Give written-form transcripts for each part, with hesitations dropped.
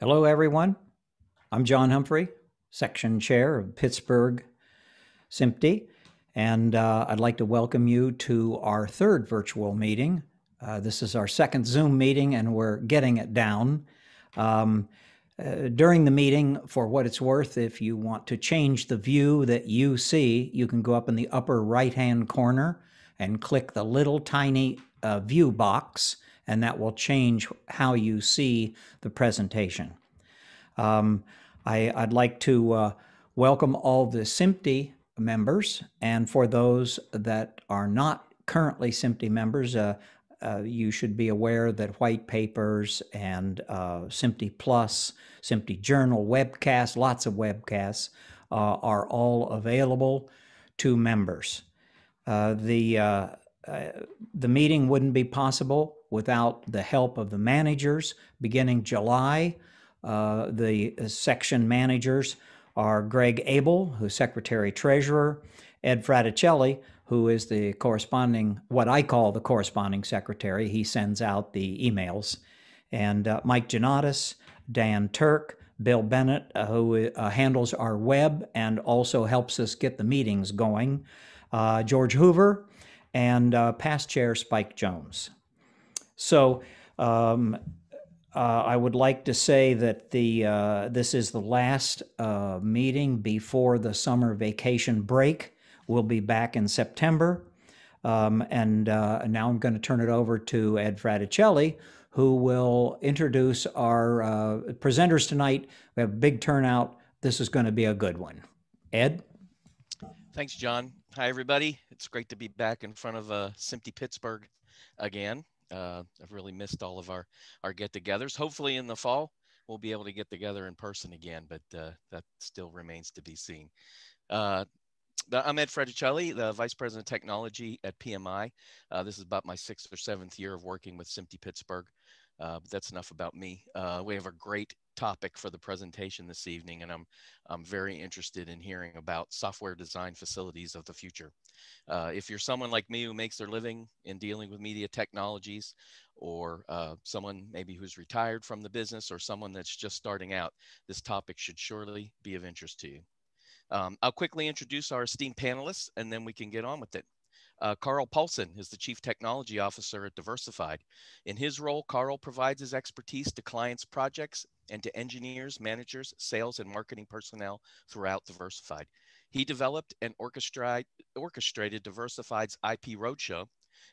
Hello, everyone. I'm John Humphrey, Section Chair of Pittsburgh SMPTE, and I'd like to welcome you to our third virtual meeting. This is our second Zoom meeting, and we're getting it down. During the meeting, for what it's worth, if you want to change the view that you see, you can go up in the upper right-hand corner and click the little tiny view box, and that will change how you see the presentation. I'd like to welcome all the SMPTE members, and for those that are not currently SMPTE members, you should be aware that white papers and SMPTE Plus, SMPTE Journal webcasts, lots of webcasts, are all available to members. The meeting wouldn't be possible without the help of the managers. Beginning July, the section managers are Greg Abel, who's Secretary Treasurer, Ed Fraticelli, who is the corresponding, what I call the corresponding secretary. He sends out the emails. And Mike Janatis, Dan Turk, Bill Bennett, who handles our web and also helps us get the meetings going, George Hoover, and past chair Spike Jones. So I would like to say that this is the last meeting before the summer vacation break. We'll be back in September. And now I'm going to turn it over to Ed Fraticelli, who will introduce our presenters tonight. We have a big turnout. This is going to be a good one. Ed? Thanks, John. Hi, everybody. It's great to be back in front of SMPTE Pittsburgh again. I've really missed all of our get-togethers. Hopefully in the fall, we'll be able to get together in person again, but that still remains to be seen. I'm Ed Fraticelli, the Vice President of Technology at PMI. This is about my 6th or 7th year of working with SMPTE Pittsburgh. But that's enough about me. We have a great topic for the presentation this evening, and I'm very interested in hearing about software design facilities of the future. If you're someone like me who makes their living in dealing with media technologies, or someone maybe who's retired from the business, or someone that's just starting out, this topic should surely be of interest to you. I'll quickly introduce our esteemed panelists, and then we can get on with it. Karl Paulsen is the Chief Technology Officer at Diversified. In his role, Karl provides his expertise to clients' projects and to engineers, managers, sales, and marketing personnel throughout Diversified. He developed and orchestrated Diversified's IP Roadshow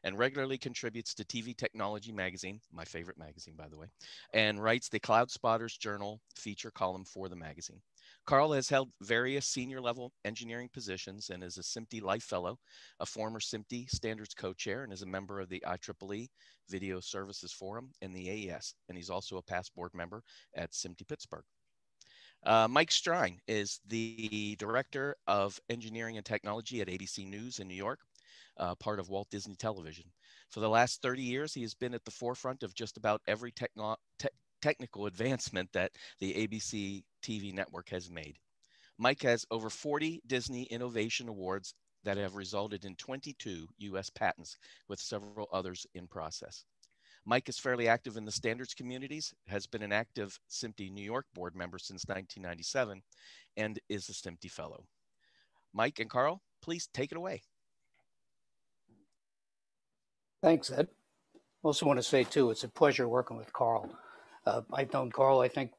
and regularly contributes to TV Technology Magazine, my favorite magazine, by the way, and writes the Cloud Spotters Journal feature column for the magazine. Karl has held various senior level engineering positions and is a SMPTE Life Fellow, a former SMPTE Standards Co-Chair, and is a member of the IEEE Video Services Forum and the AES. And he's also a past board member at SMPTE Pittsburgh. Mike Strein is the Director of Engineering and Technology at ABC News in New York, part of Walt Disney Television. For the last 30 years, he has been at the forefront of just about every technical advancement that the ABC TV network has made. Mike has over 40 Disney Innovation Awards that have resulted in 22 U.S. patents, with several others in process. Mike is fairly active in the standards communities, has been an active SMPTE New York board member since 1997, and is a SMPTE Fellow. Mike and Karl, please take it away. Thanks, Ed. I also want to say, too, it's a pleasure working with Karl. I've known Karl, I think,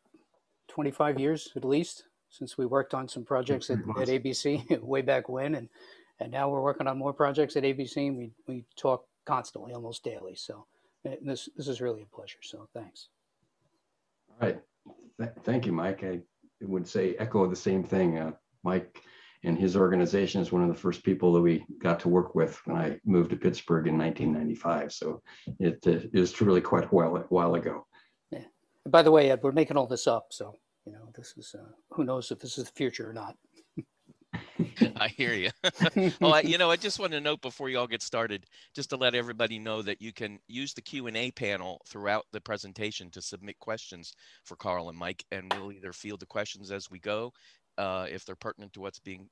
25 years at least, since we worked on some projects at ABC way back when. And now we're working on more projects at ABC. And we talk constantly, almost daily. So this is really a pleasure. So thanks. All right. Thank you, Mike. I would say echo the same thing. Mike and his organization is one of the first people that we got to work with when I moved to Pittsburgh in 1995. So it is truly quite a while ago. Yeah. And by the way, Ed, we're making all this up. So, this is, who knows if this is the future or not. I hear you. Well, I just want to note before you all get started, just to let everybody know that you can use the Q&A panel throughout the presentation to submit questions for Karl and Mike, and we'll either field the questions as we go, if they're pertinent to what's being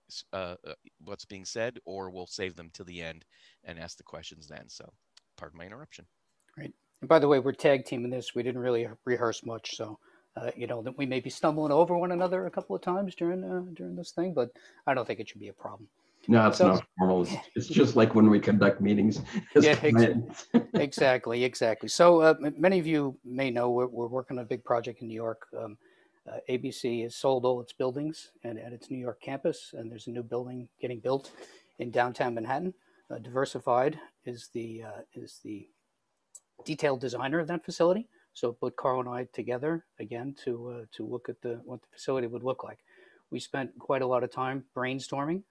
said, or we'll save them till the end and ask the questions then. So, pardon my interruption. Great. And by the way, we're tag teaming this. We didn't really rehearse much, so You know, that we may be stumbling over one another a couple of times during this thing, but I don't think it should be a problem. No, it's So, not formal. It's just like when we conduct meetings. as yeah, clients. exactly. So many of you may know we're working on a big project in New York. ABC has sold all its buildings at its New York campus, and there's a new building getting built in downtown Manhattan. Diversified is the detailed designer of that facility. So it put Karl and I together again to look at what the facility would look like. We spent quite a lot of time brainstorming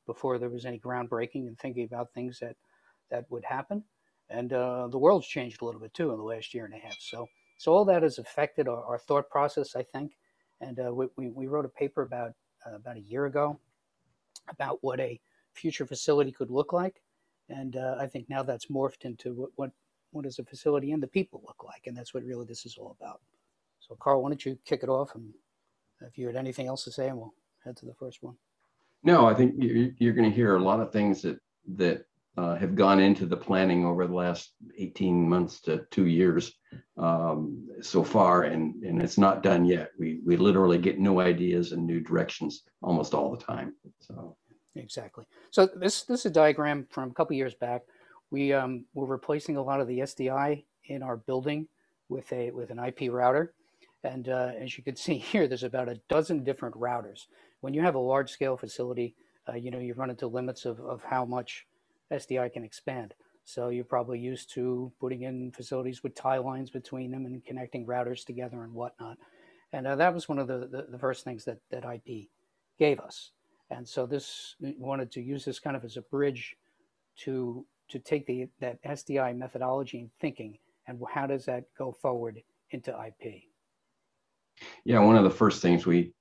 before there was any groundbreaking and thinking about things that would happen. And the world's changed a little bit too in the last year and a half. So all that has affected our thought process, I think. And we wrote a paper about a year ago about what a future facility could look like. And I think now that's morphed into what does a facility and the people look like? And that's what really this is all about. So Karl, why don't you kick it off? And if you had anything else to say, and we'll head to the first one. No, I think you're going to hear a lot of things that have gone into the planning over the last 18 months to 2 years so far, and it's not done yet. We literally get new ideas and new directions almost all the time. So exactly. So this is a diagram from a couple years back. We're replacing a lot of the SDI in our building with an IP router. And as you can see here, there's about a dozen different routers. When you have a large scale facility, you run into limits of how much SDI can expand. So you're probably used to putting in facilities with tie lines between them and connecting routers together and whatnot. And that was one of the first things that IP gave us. And so we wanted to use this kind of as a bridge to take that SDI methodology and thinking, and how does that go forward into IP? Yeah, one of the first things we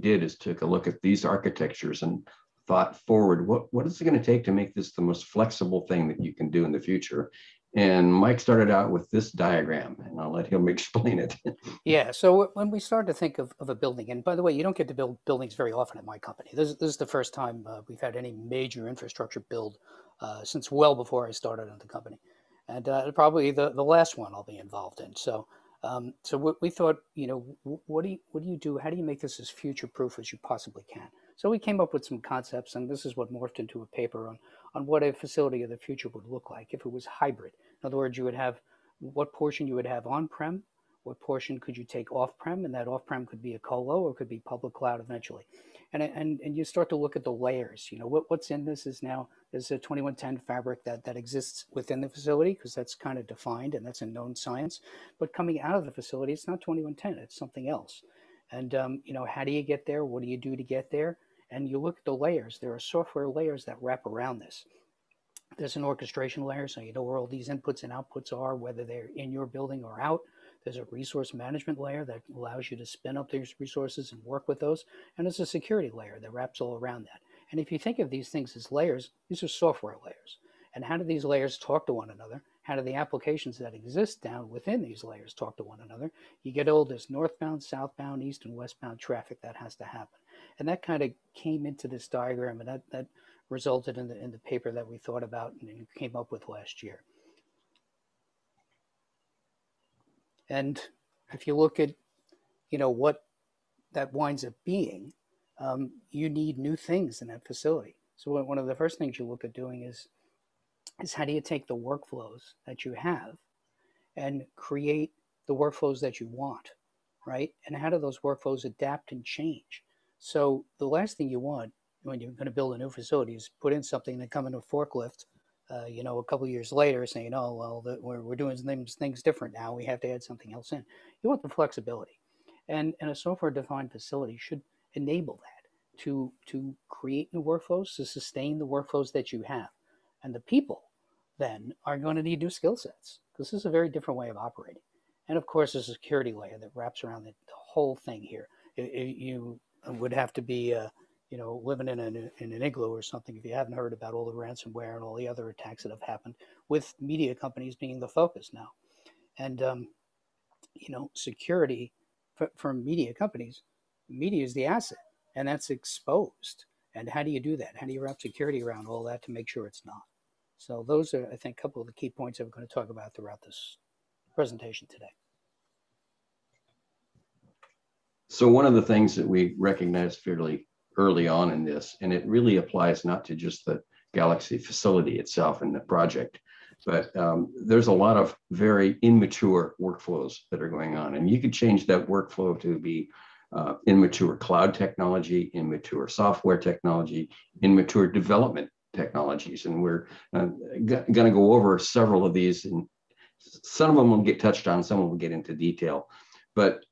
did is took a look at these architectures and thought forward, what is it going to take to make this the most flexible thing that you can do in the future? And Mike started out with this diagram, and I'll let him explain it. Yeah, so when we started to think of a building, and by the way, you don't get to build buildings very often at my company. This is the first time we've had any major infrastructure build since well before I started at the company. And probably the last one I'll be involved in. So we thought, what do you do? How do you make this as future-proof as you possibly can? So we came up with some concepts, and this is what morphed into a paper on what a facility of the future would look like if it was hybrid. In other words, you would have what portion you would have on-prem, what portion could you take off-prem, and that off-prem could be a colo or could be public cloud eventually. And you start to look at the layers. What's in this is now there's a 2110 fabric that exists within the facility because that's kind of defined and that's a known science. But coming out of the facility, it's not 2110, it's something else. And how do you get there? What do you do to get there? And you look at the layers. There are software layers that wrap around this. There's an orchestration layer, so you know where all these inputs and outputs are, whether they're in your building or out. There's a resource management layer that allows you to spin up these resources and work with those. And there's a security layer that wraps all around that. And if you think of these things as layers, these are software layers. And how do these layers talk to one another? How do the applications that exist down within these layers talk to one another? You get all this northbound, southbound, east and westbound traffic that has to happen. And that kind of came into this diagram, and that resulted in the paper that we thought about and came up with last year. And if you look at, what that winds up being, you need new things in that facility. So one of the first things you look at doing is how do you take the workflows that you have and create the workflows that you want, right? And how do those workflows adapt and change? So the last thing you want when you're going to build a new facility is put in something that come in a forklift, a couple of years later saying, oh, well, we're doing things different now. We have to add something else in. You want the flexibility. And a software-defined facility should enable that to create new workflows, to sustain the workflows that you have. And the people then are going to need new skill sets because this is a very different way of operating. And of course, there's a security layer that wraps around the whole thing here. You would have to be living in an igloo or something if you haven't heard about all the ransomware and all the other attacks that have happened, with media companies being the focus now. And, security for media companies, media is the asset, and that's exposed. And how do you do that? How do you wrap security around all that to make sure it's not? So those are, I think, a couple of the key points that we're going to talk about throughout this presentation today. So one of the things that we recognized fairly early on in this, and it really applies not to just the Galaxy facility itself and the project, but there's a lot of very immature workflows that are going on. And you could change that workflow to be immature cloud technology, immature software technology, immature development technologies. And we're going to go over several of these, and some of them will get touched on, some will get into detail. But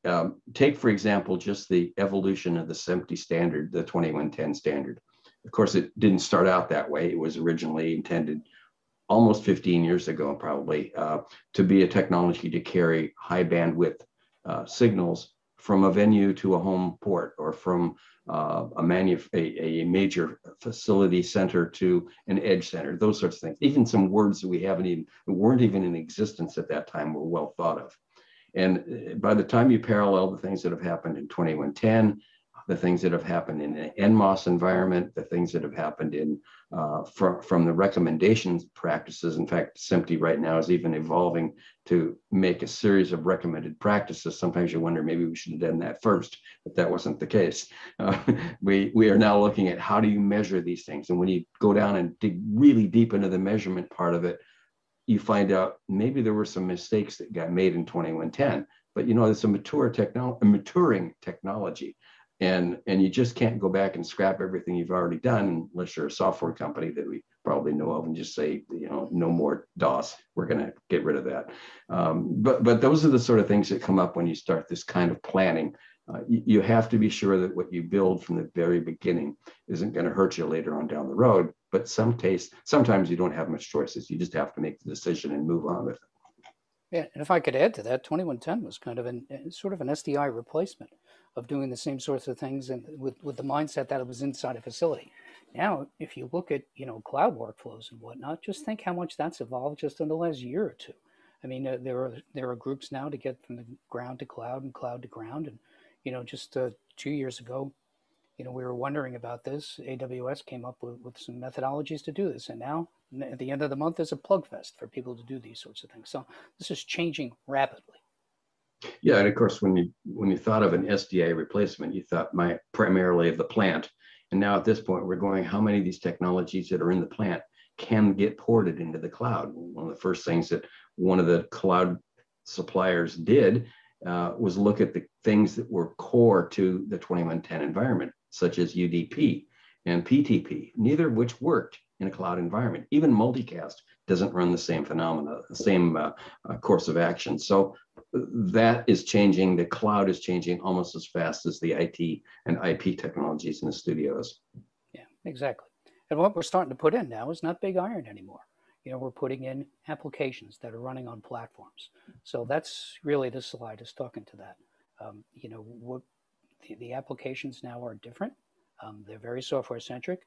take, for example, just the evolution of the SMPTE standard, the 2110 standard. Of course, it didn't start out that way. It was originally intended almost 15 years ago, probably, to be a technology to carry high bandwidth signals from a venue to a home port, or from a major facility center to an edge center, those sorts of things. Even some words that weren't even in existence at that time were well thought of. And by the time you parallel the things that have happened in 2110, the things that have happened in an NMOS environment, the things that have happened in from the recommendations practices. In fact, SMPTE right now is even evolving to make a series of recommended practices. Sometimes you wonder, maybe we should have done that first, but that wasn't the case. We are now looking at how do you measure these things. And when you go down and dig really deep into the measurement part of it, you find out maybe there were some mistakes that got made in 2110, but it's a maturing technology. And you just can't go back and scrap everything you've already done unless you're a software company that we probably know of and just say, no more DOS. We're going to get rid of that. But those are the sort of things that come up when you start this kind of planning. You have to be sure that what you build from the very beginning isn't going to hurt you later on down the road. But sometimes you don't have much choices. You just have to make the decision and move on with it. Yeah, and if I could add to that, 2110 was kind of sort of an SDI replacement of doing the same sorts of things, and with the mindset that it was inside a facility. Now, if you look at cloud workflows and whatnot, just think how much that's evolved just in the last year or two. I mean, there are groups now to get from the ground to cloud and cloud to ground, and just 2 years ago, we were wondering about this. AWS came up with some methodologies to do this, and now at the end of the month, there's a plug fest for people to do these sorts of things. So this is changing rapidly. Yeah, and of course, when you thought of an SDA replacement, you thought primarily of the plant. And now at this point, we're going, how many of these technologies that are in the plant can get ported into the cloud? One of the first things that one of the cloud suppliers did was look at the things that were core to the 2110 environment, such as UDP and PTP, neither of which worked in a cloud environment. Even multicast doesn't run the same phenomena, the same course of action. So that is changing. The cloud is changing almost as fast as the IT and IP technologies in the studios. Yeah, exactly. And what we're starting to put in now is not big iron anymore. We're putting in applications that are running on platforms. So that's really, this slide is talking to that. What the applications now are different. They're very software centric,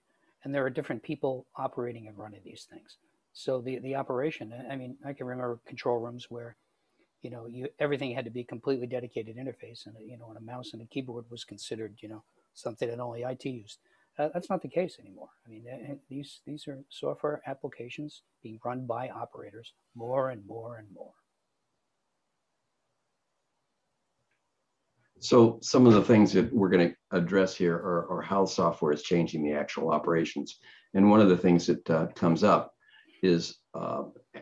and there are different people operating and running these things. So the operation, I mean, I can remember control rooms where, everything had to be completely dedicated interface, and and a mouse and a keyboard was considered, something that only IT used. That's not the case anymore. I mean, these are software applications being run by operators more and more and more. So some of the things that we're going to address here are how software is changing the actual operations. And one of the things that comes up is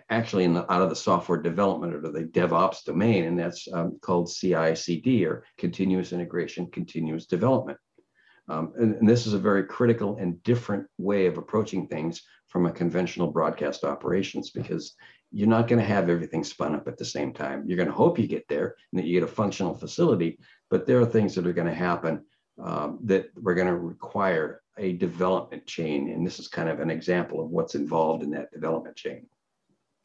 actually out of the software development or the DevOps domain, and that's called CI/CD, or continuous integration, continuous development. And this is a very critical and different way of approaching things from a conventional broadcast operations, because you're not going to have everything spun up at the same time. You're going to hope you get there and that you get a functional facility, but there are things that are going to happen that we're going to require a development chain. And this is kind of an example of what's involved in that development chain.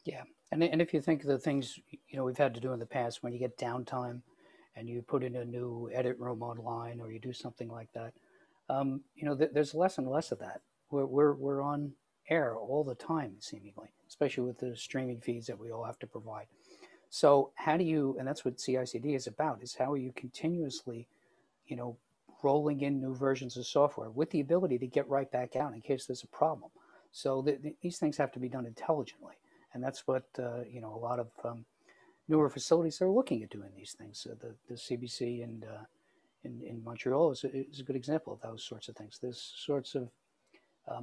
Yeah. And if you think of the things, we've had to do in the past, when you get downtime and you put in a new edit room online, or you do something like that, there's less and less of that. We're on air all the time, seemingly, especially with the streaming feeds that we all have to provide. So how do you, and that's what CI/CD is about, is how are you continuously, rolling in new versions of software with the ability to get right back out in case there's a problem. So these things have to be done intelligently. And that's what, a lot of newer facilities are looking at doing these things. The CBC and in Montreal is a good example of those sorts of things. There's sorts of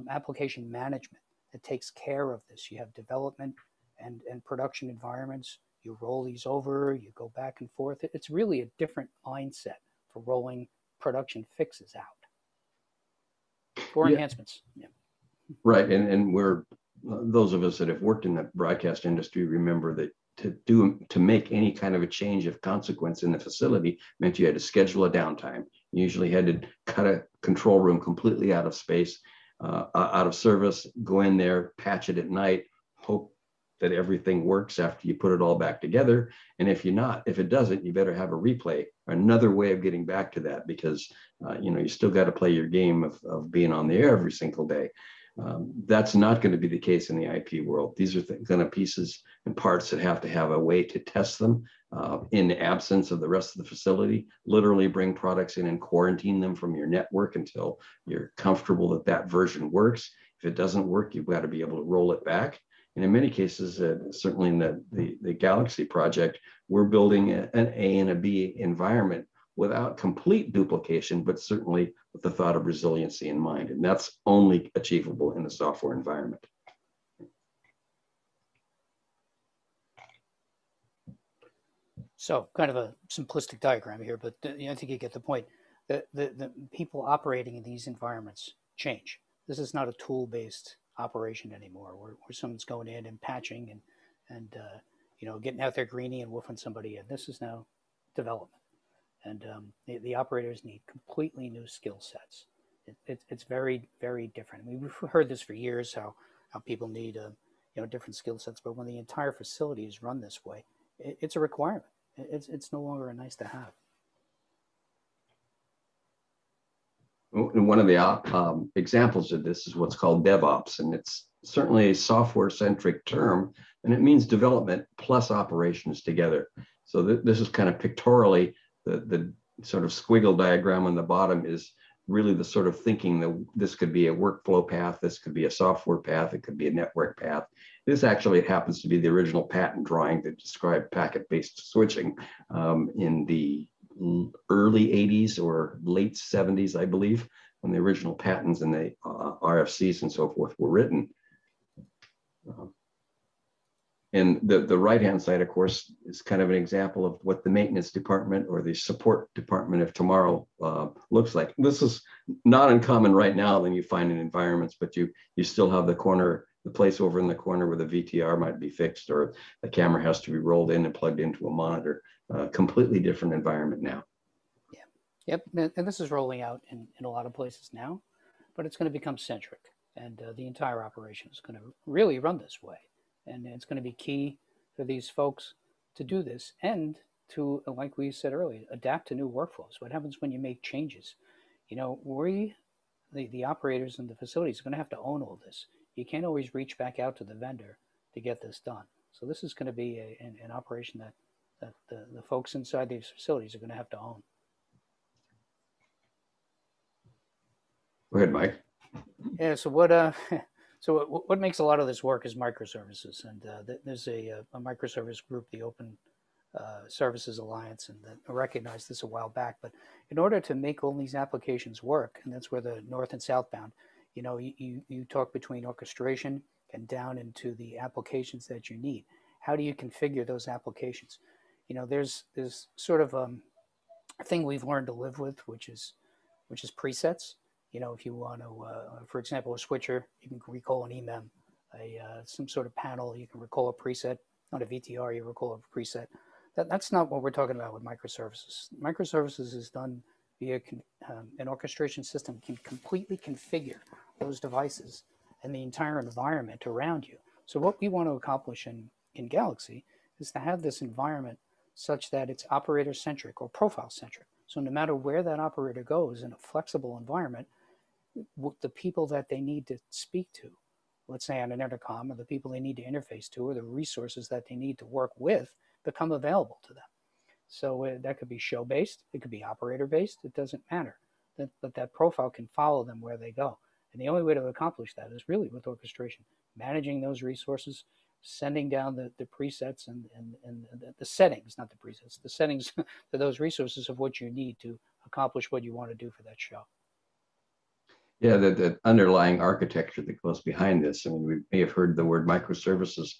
application management that takes care of this. You have development and production environments. You roll these over, you go back and forth. It's really a different mindset for rolling production fixes out for enhancements. Yeah. Right, and we're those of us that have worked in the broadcast industry remember that to make any kind of a change of consequence in the facility meant you had to schedule a downtime. You usually had to cut a control room completely out of space, out of service, go in there, patch it at night, hope that everything works after you put it all back together. And if it doesn't, you better have a replay, another way of getting back to that, because you still got to play your game of being on the air every single day. That's not going to be the case in the IP world. These are kind of pieces and parts that have to have a way to test them in the absence of the rest of the facility. Literally bring products in and quarantine them from your network until you're comfortable that that version works. If it doesn't work, you've got to be able to roll it back. And in many cases, certainly in the Galaxy project, we're building an A and a B environment without complete duplication, but certainly with the thought of resiliency in mind. And that's only achievable in the software environment. So kind of a simplistic diagram here, but I think you get the point. The people operating in these environments change. This is not a tool-based operation anymore, where someone's going in and patching and getting out their greenie and woofing somebody in. This is now development. And the operators need completely new skill sets. It's very, very different. I mean, we've heard this for years, how people need different skill sets. But when the entire facility is run this way, it's a requirement. It's no longer a nice to have. And one of the examples of this is what's called DevOps, and it's certainly a software-centric term, and it means development plus operations together. So this is kind of pictorially. The sort of squiggle diagram on the bottom is really the sort of thinking that this could be a workflow path, this could be a software path, it could be a network path. This actually happens to be the original patent drawing that described packet-based switching in the early 80s or late 70s, I believe, when the original patents and the RFCs and so forth were written. And the right-hand side, of course, is kind of an example of what the maintenance department or the support department of tomorrow looks like. This is not uncommon right now than you find in environments, but you still have the place over in the corner where the VTR might be fixed, or the camera has to be rolled in and plugged into a monitor. Completely different environment now. Yeah, yep, and this is rolling out in a lot of places now, but it's going to become centric, and the entire operation is going to really run this way. And it's going to be key for these folks to do this and to, like we said earlier, adapt to new workflows. What happens when you make changes? The operators and the facilities are going to have to own all this. You can't always reach back out to the vendor to get this done. So this is going to be an operation that the folks inside these facilities are going to have to own. Go ahead, Mike. Yeah. So what makes a lot of this work is microservices, and there's a microservice group, the Open Services Alliance, and that recognized this a while back. But in order to make all these applications work, and that's where the north and southbound, you talk between orchestration and down into the applications that you need. How do you configure those applications? There's sort of a thing we've learned to live with, which is presets. If you want to, for example, a switcher, you can recall an EMEM, some sort of panel, you can recall a preset. On a VTR, you recall a preset. That's not what we're talking about with microservices. Microservices is done via an orchestration system can completely configure those devices and the entire environment around you. So what we want to accomplish in Galaxy is to have this environment such that it's operator-centric or profile-centric. So no matter where that operator goes in a flexible environment, the people that they need to speak to, let's say on an intercom, or the people they need to interface to, or the resources that they need to work with, become available to them. So that could be show-based, it could be operator-based, it doesn't matter. But that profile can follow them where they go. And the only way to accomplish that is really with orchestration, managing those resources sending down the presets and the settings, not the presets, the settings to those resources of what you need to accomplish what you want to do for that show. Yeah, the underlying architecture that goes behind this. I mean, we may have heard the word microservices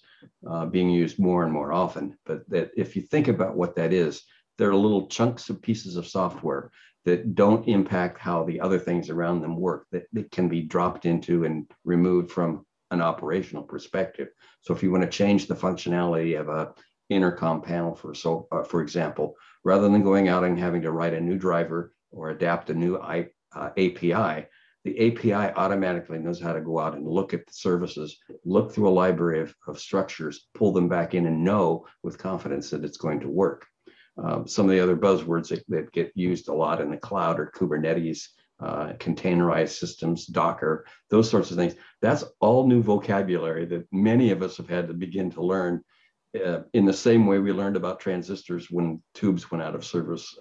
being used more and more often, but that if you think about what that is, they're little chunks of pieces of software that don't impact how the other things around them work, that can be dropped into and removed from an operational perspective. So if you want to change the functionality of a intercom panel, for example, rather than going out and having to write a new driver or adapt a new API, the API automatically knows how to go out and look at the services, look through a library of structures, pull them back in, and know with confidence that it's going to work. Some of the other buzzwords that get used a lot in the cloud are Kubernetes, containerized systems, Docker, those sorts of things. That's all new vocabulary that many of us have had to begin to learn in the same way we learned about transistors when tubes went out of service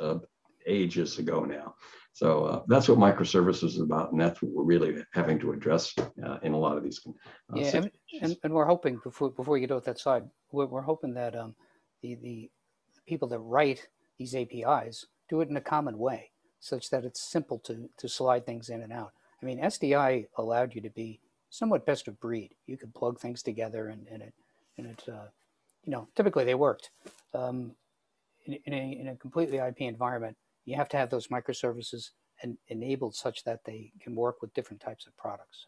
ages ago now. So that's what microservices is about, and that's what we're really having to address in a lot of these situations. And we're hoping, before we get off that side, we're hoping that the people that write these APIs do it in a common way, such that it's simple to slide things in and out. I mean, SDI allowed you to be somewhat best of breed. You could plug things together, and it you know, typically they worked. In a completely IP environment, you have to have those microservices enabled such that they can work with different types of products.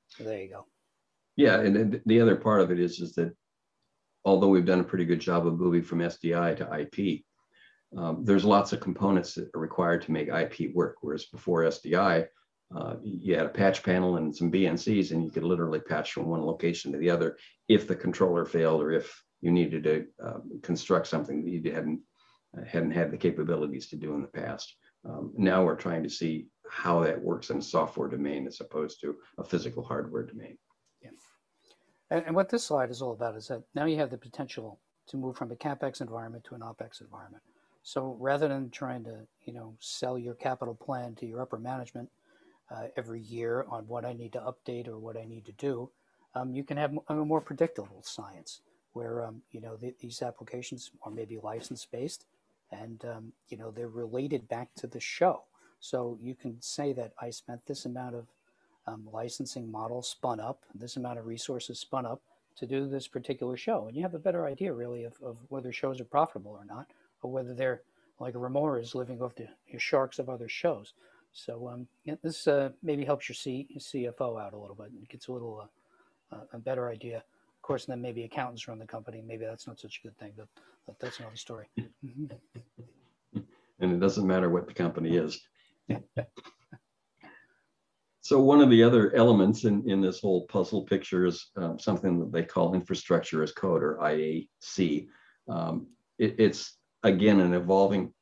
So there you go. Yeah, and the other part of it is that although we've done a pretty good job of moving from SDI to IP, there's lots of components that are required to make IP work. Whereas before SDI, you had a patch panel and some BNCs, and you could literally patch from one location to the other if the controller failed or if you needed to construct something that you hadn't had the capabilities to do in the past. Now we're trying to see how that works in a software domain as opposed to a physical hardware domain. Yeah. And what this slide is all about is that now you have the potential to move from a CapEx environment to an OpEx environment. So rather than trying to, you know, sell your capital plan to your upper management every year on what I need to update or what I need to do, you can have a more predictable science where, you know, these applications are maybe license-based and, you know, they're related back to the show. So you can say that I spent this amount of licensing model spun up, this amount of resources spun up to do this particular show. And you have a better idea really of whether shows are profitable or not, or whether they're like Remora is living off the sharks of other shows. So yeah, this maybe helps your CFO out a little bit and gets a little a better idea. Of course, then maybe accountants run the company. Maybe that's not such a good thing, but that's another story. And it doesn't matter what the company is. So one of the other elements in this whole puzzle picture is something that they call infrastructure as code, or IAC. It's, again, an evolving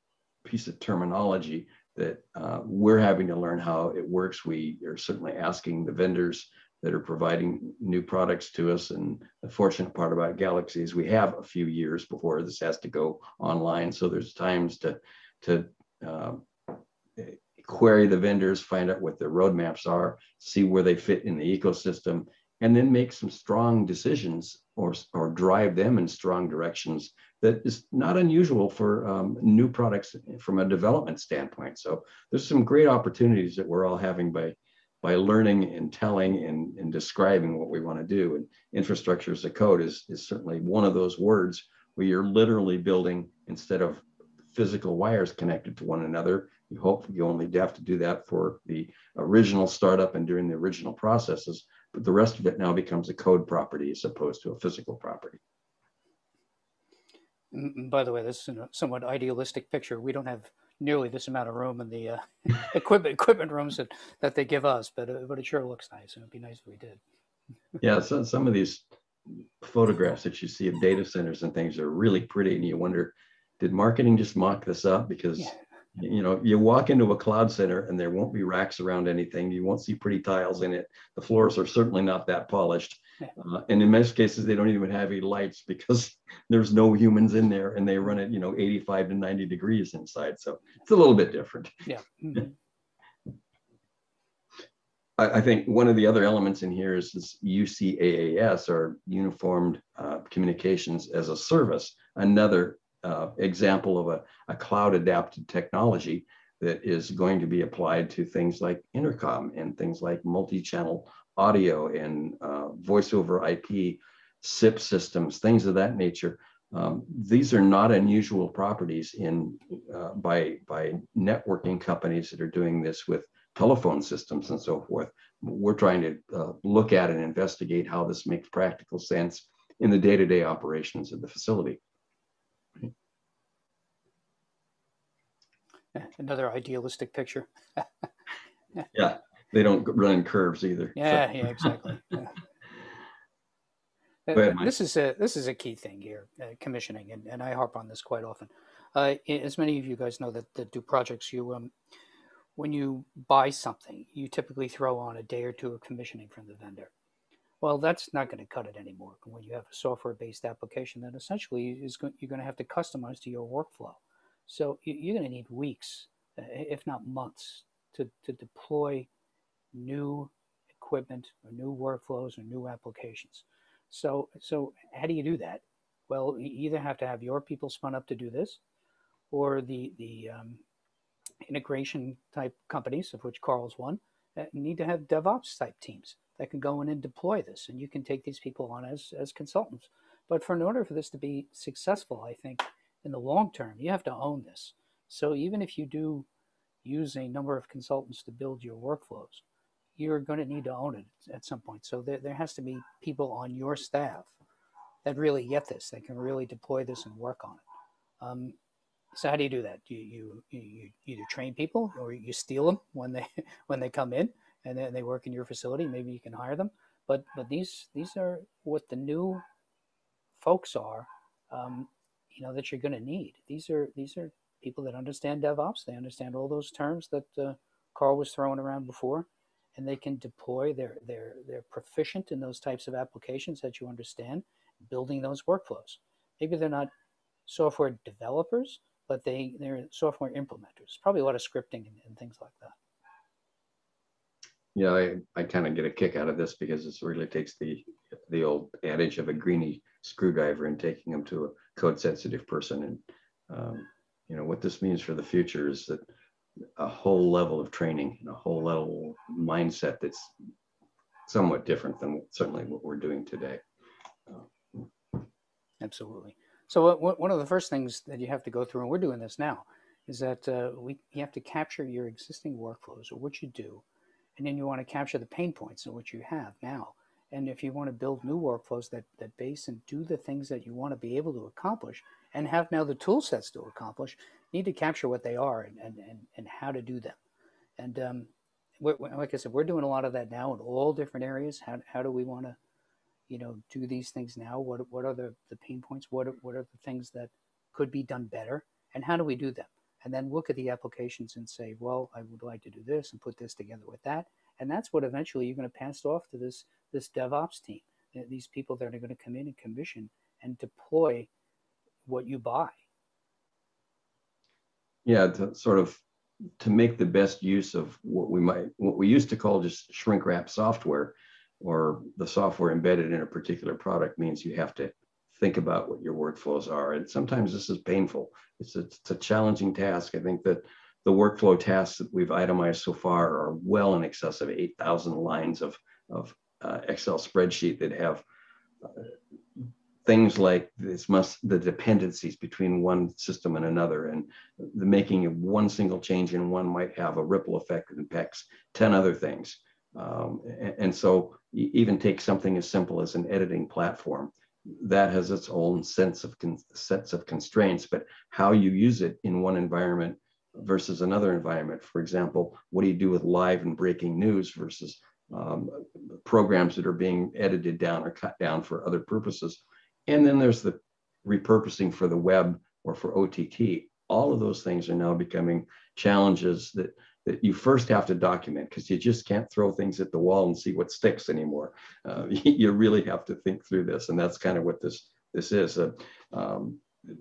piece of terminology that we're having to learn how it works. We are certainly asking the vendors that are providing new products to us. And the fortunate part about Galaxy is we have a few years before this has to go online. So there's times to query the vendors, find out what their roadmaps are, see where they fit in the ecosystem, and then make some strong decisions or drive them in strong directions that is not unusual for new products from a development standpoint. So there's some great opportunities that we're all having by learning and telling and describing what we want to do. And infrastructure as a code is certainly one of those words where you're literally building, instead of physical wires connected to one another. You hope you only have to do that for the original startup and during the original processes, but the rest of it now becomes a code property as opposed to a physical property. By the way, this is a somewhat idealistic picture. We don't have nearly this amount of room in the equipment rooms that they give us, but it sure looks nice, and it'd be nice if we did. Yeah, so some of these photographs that you see of data centers and things are really pretty, and you wonder, did marketing just mock this up? Because yeah. You know, you walk into a cloud center and there won't be racks around anything. You won't see pretty tiles in it. The floors are certainly not that polished. And in most cases, they don't even have any lights because there's no humans in there, and they run at, you know, 85 to 90 degrees inside. So it's a little bit different. Yeah. Mm-hmm. I think one of the other elements in here is this UCAAS, or Uniformed Communications as a Service, another example of a cloud adapted technology that is going to be applied to things like intercom and things like multi-channel audio and voice over IP, SIP systems, things of that nature. These are not unusual properties by networking companies that are doing this with telephone systems and so forth. We're trying to look at and investigate how this makes practical sense in the day-to-day operations of the facility. Another idealistic picture. Yeah, they don't run in curves either. Yeah, so. yeah, exactly. Yeah. Ahead, this is a key thing here, commissioning, and I harp on this quite often. As many of you guys know that do projects, when you buy something, you typically throw on a day or two of commissioning from the vendor. Well, that's not going to cut it anymore. When you have a software-based application, that essentially you're going to have to customize to your workflow. So you're going to need weeks, if not months, to deploy new equipment or new workflows or new applications. So how do you do that? Well, you either have to have your people spun up to do this, or the integration type companies, of which Karl's one, need to have DevOps type teams that can go in and deploy this. And you can take these people on as consultants. But in order for this to be successful, I think in the long term, you have to own this. So even if you do use a number of consultants to build your workflows, you're going to need to own it at some point. So there has to be people on your staff that really get this, that can really deploy this and work on it. So how do you do that? You either train people or you steal them when they come in and then they work in your facility. Maybe you can hire them. But these are what the new folks are, that you're going to need. These are people that understand DevOps. They understand all those terms that Karl was throwing around before, and they can deploy. They're proficient in those types of applications that you understand, building those workflows. Maybe they're not software developers, but they're software implementers. Probably a lot of scripting and things like that. Yeah, I kind of get a kick out of this because it really takes the old adage of a greenie screwdriver and taking them to a code sensitive person. And what this means for the future is that a whole level of training and a whole level of mindset that's somewhat different than certainly what we're doing today. Absolutely. So one of the first things that you have to go through, and we're doing this now, is that you have to capture your existing workflows or what you do, and then you want to capture the pain points of what you have now. And if you want to build new workflows that base and do the things that you want to be able to accomplish and have now the tool sets to accomplish, you need to capture what they are and how to do them. And like I said, we're doing a lot of that now in all different areas. How do we want to do these things now? What are the pain points? What are the things that could be done better? And how do we do them? And then look at the applications and say, well, I would like to do this and put this together with that. And that's what eventually you're going to pass off to this DevOps team, these people that are going to come in and commission and deploy what you buy. Yeah, to make the best use of what we used to call just shrink wrap software, or the software embedded in a particular product, means you have to think about what your workflows are. And sometimes this is painful. It's a challenging task. I think that the workflow tasks that we've itemized so far are well in excess of 8,000 lines of Excel spreadsheet that have things like the dependencies between one system and another, and the making of one single change in one might have a ripple effect that impacts 10 other things. And so even take something as simple as an editing platform that has its own sets of constraints, but how you use it in one environment versus another environment. For example, what do you do with live and breaking news versus programs that are being edited down or cut down for other purposes? And then there's the repurposing for the web or for OTT. All of those things are now becoming challenges that you first have to document, because you just can't throw things at the wall and see what sticks anymore. You really have to think through this, and that's kind of what this is.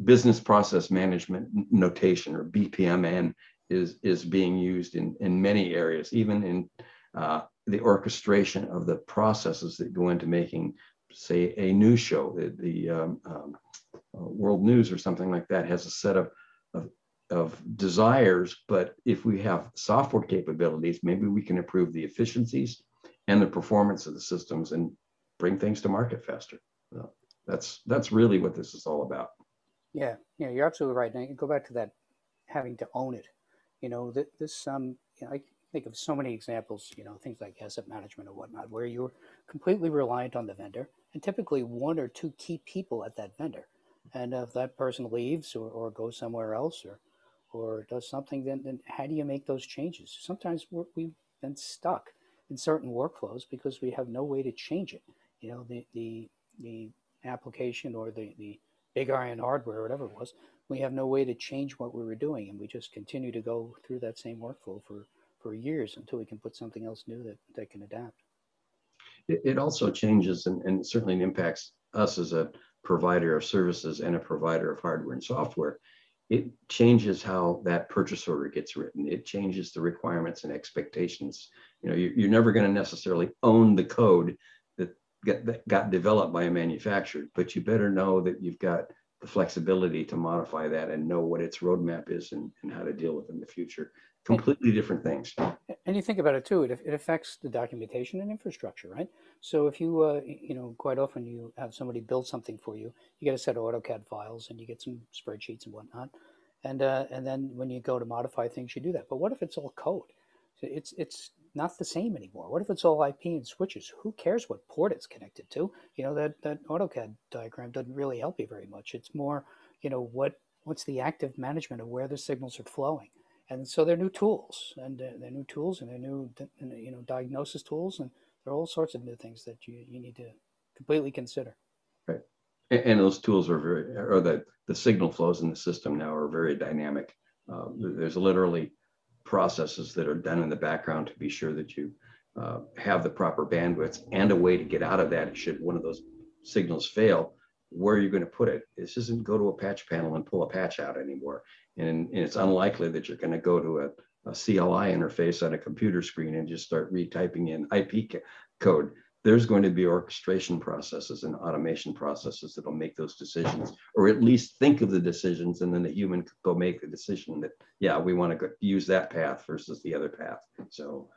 Business process management notation, or BPMN, is being used in many areas, even in the orchestration of the processes that go into making, say, a news show. The World News or something like that has a set of desires, but if we have software capabilities, maybe we can improve the efficiencies and the performance of the systems and bring things to market faster. That's really what this is all about. Yeah, you're absolutely right. Now you go back to that having to own it. I think of so many examples, things like asset management or whatnot, where you're completely reliant on the vendor and typically one or two key people at that vendor. And if that person leaves or goes somewhere else or does something, then how do you make those changes? Sometimes we've been stuck in certain workflows because we have no way to change it. The application or the big iron hardware, whatever it was, we have no way to change what we were doing, and we just continue to go through that same workflow for years until we can put something else new that can adapt. It also changes and certainly impacts us as a provider of services and a provider of hardware and software. It changes how that purchase order gets written. It changes the requirements and expectations. You're never going to necessarily own the code that got developed by a manufacturer, but you better know that you've got the flexibility to modify that and know what its roadmap is and how to deal with it in the future. Completely different things. And you think about it too, it affects the documentation and infrastructure, right? So if you, quite often you have somebody build something for you, you get a set of AutoCAD files and you get some spreadsheets and whatnot. And then when you go to modify things, you do that. But what if it's all code? It's not the same anymore. What if it's all IP and switches? Who cares what port it's connected to? That AutoCAD diagram doesn't really help you very much. It's more, what's the active management of where the signals are flowing. And so they're new tools, and they're new diagnosis tools, and there are all sorts of new things that you need to completely consider. Right, and those tools are the signal flows in the system now are very dynamic. There's literally processes that are done in the background to be sure that you have the proper bandwidth and a way to get out of that should one of those signals fail. Where are you going to put it? This isn't go to a patch panel and pull a patch out anymore. And it's unlikely that you're going to go to a CLI interface on a computer screen and just start retyping in IP code. There's going to be orchestration processes and automation processes that'll make those decisions, or at least think of the decisions, and then the human could go make the decision that, yeah, we want to use that path versus the other path. So,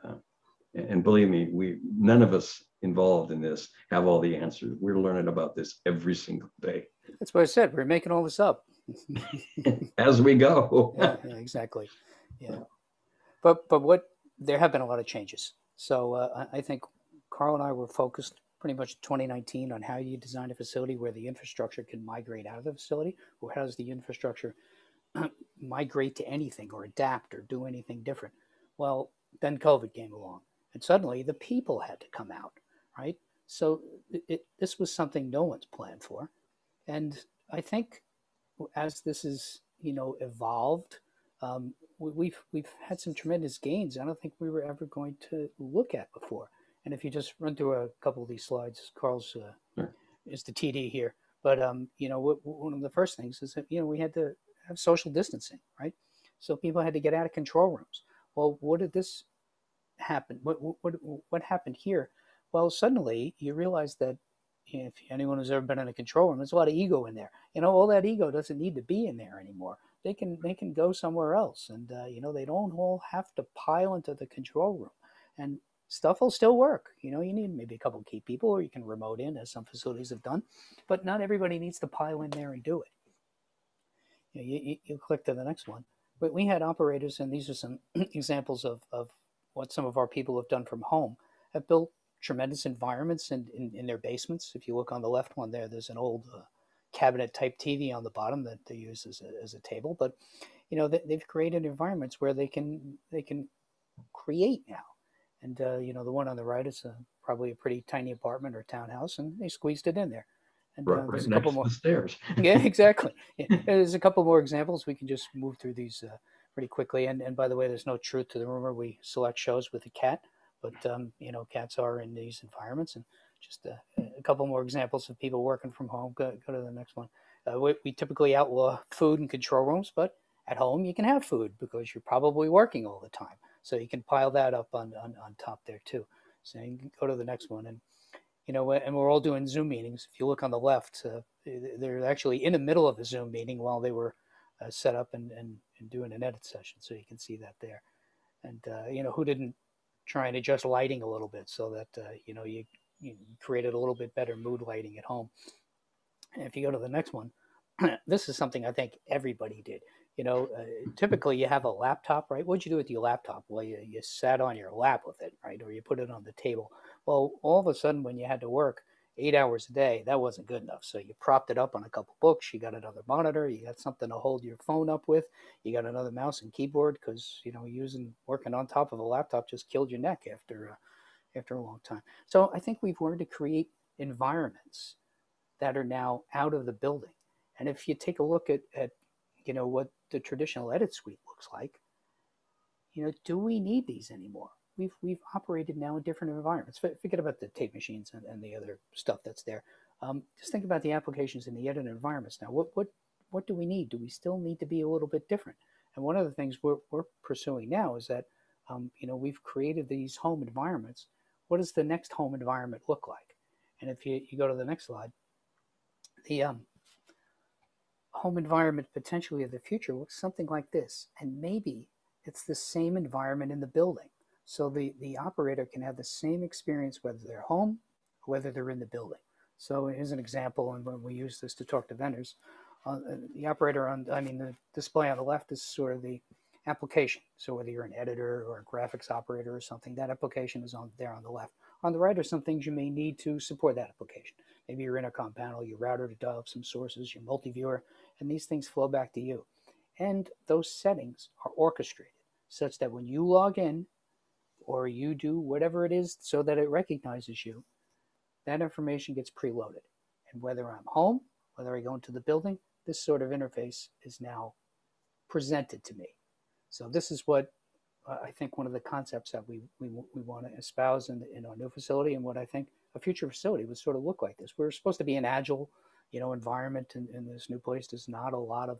and believe me, none of us involved in this have all the answers. We're learning about this every single day. That's what I said. We're making all this up. As we go. yeah, exactly. Yeah. But there have been a lot of changes. So I think Karl and I were focused pretty much 2019 on how you design a facility where the infrastructure can migrate out of the facility, or how does the infrastructure migrate to anything or adapt or do anything different. Well, then COVID came along, and suddenly the people had to come out, right? So this was something no one's planned for. And I think as this is, evolved, we've had some tremendous gains I don't think we were ever going to look at before. And if you just run through a couple of these slides, Karl's is the TD here. But, one of the first things is that, we had to have social distancing, right? So people had to get out of control rooms. Well, what did this happen? What happened here? Well, suddenly you realize that if anyone who's ever been in a control room, there's a lot of ego in there. All that ego doesn't need to be in there anymore. They can go somewhere else, and they don't all have to pile into the control room, and stuff will still work. You need maybe a couple of key people, or you can remote in, as some facilities have done, but not everybody needs to pile in there and do it. You click to the next one. But we had operators, and these are some examples of what some of our people have done from home, have built tremendous environments in their basements. If you look on the left one there's an old cabinet type TV on the bottom that they use as a table. But they've created environments where they can create now. And the one on the right is probably a pretty tiny apartment or townhouse, and they squeezed it in there. And right there's a couple more stairs. Yeah, exactly. Yeah. There's a couple more examples. We can just move through these pretty quickly. And by the way, there's no truth to the rumor. We select shows with a cat, but cats are in these environments. And just a couple more examples of people working from home. Go to the next one. We typically outlaw food in control rooms, but at home you can have food because you're probably working all the time. So you can pile that up on top there too. saying, go to the next one. And, and we're all doing Zoom meetings. If you look on the left, they're actually in the middle of a Zoom meeting while they were set up and doing an edit session. So you can see that there. And, who didn't try and adjust lighting a little bit so that, you created a little bit better mood lighting at home. And if you go to the next one, this is something I think everybody did. Typically you have a laptop, right? What'd you do with your laptop? Well, you sat on your lap with it, right? Or you put it on the table. Well, all of a sudden when you had to work 8 hours a day, that wasn't good enough. So you propped it up on a couple books, you got another monitor, you got something to hold your phone up with, you got another mouse and keyboard, because, working on top of a laptop just killed your neck after a long time. So I think we've learned to create environments that are now out of the building. And if you take a look at what the traditional edit suite looks like, do we need these anymore? We've operated now in different environments. Forget about the tape machines and the other stuff that's there. Just think about the applications in the edit environments now. What do we need? Do we still need to be a little bit different? And one of the things we're pursuing now is that we've created these home environments. What does the next home environment look like? And if you go to the next slide, the home environment potentially of the future looks something like this. And maybe it's the same environment in the building. So the operator can have the same experience whether they're home or whether they're in the building. So here's an example, and when we use this to talk to vendors, the operator the display on the left is sort of the application. So whether you're an editor or a graphics operator or something, that application is on there on the left. On the right are some things you may need to support that application. Maybe your intercom panel, your router to dial up some sources, your multi-viewer, and these things flow back to you. And those settings are orchestrated such that when you log in or you do whatever it is so that it recognizes you, that information gets preloaded. And whether I'm home, whether I go into the building, this sort of interface is now presented to me. So this is what I think one of the concepts that we want to espouse in our new facility, and what I think a future facility would sort of look like this. We're supposed to be an agile, environment in this new place. There's not a lot of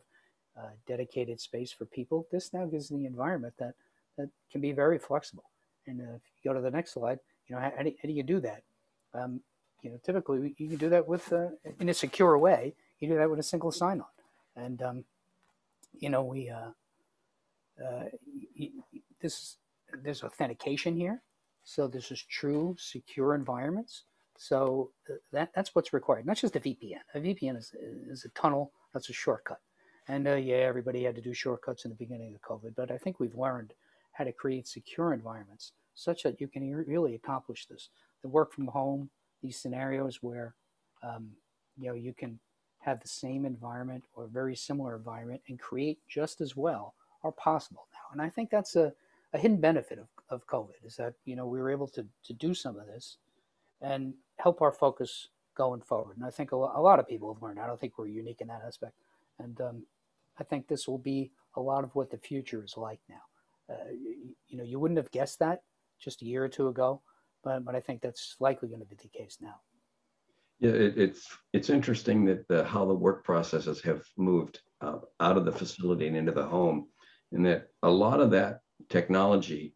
dedicated space for people. This now gives the environment that can be very flexible. And if you go to the next slide, how do you do that? Typically you can do that with in a secure way. You do that with a single sign-on, and there's authentication here. So this is true, secure environments. So that's what's required. Not just a VPN. A VPN is a tunnel. That's a shortcut. And everybody had to do shortcuts in the beginning of COVID. But I think we've learned how to create secure environments such that you can really accomplish this. The work from home, these scenarios where you can have the same environment or a very similar environment and create just as well are possible now. And I think that's a hidden benefit of COVID, is that we were able to do some of this and help our focus going forward. And I think a lot of people have learned. I don't think we're unique in that aspect. And I think this will be a lot of what the future is like now. You wouldn't have guessed that just a year or two ago, but I think that's likely going to be the case now. Yeah, it's interesting that how the work processes have moved out of the facility and into the home, and that a lot of that technology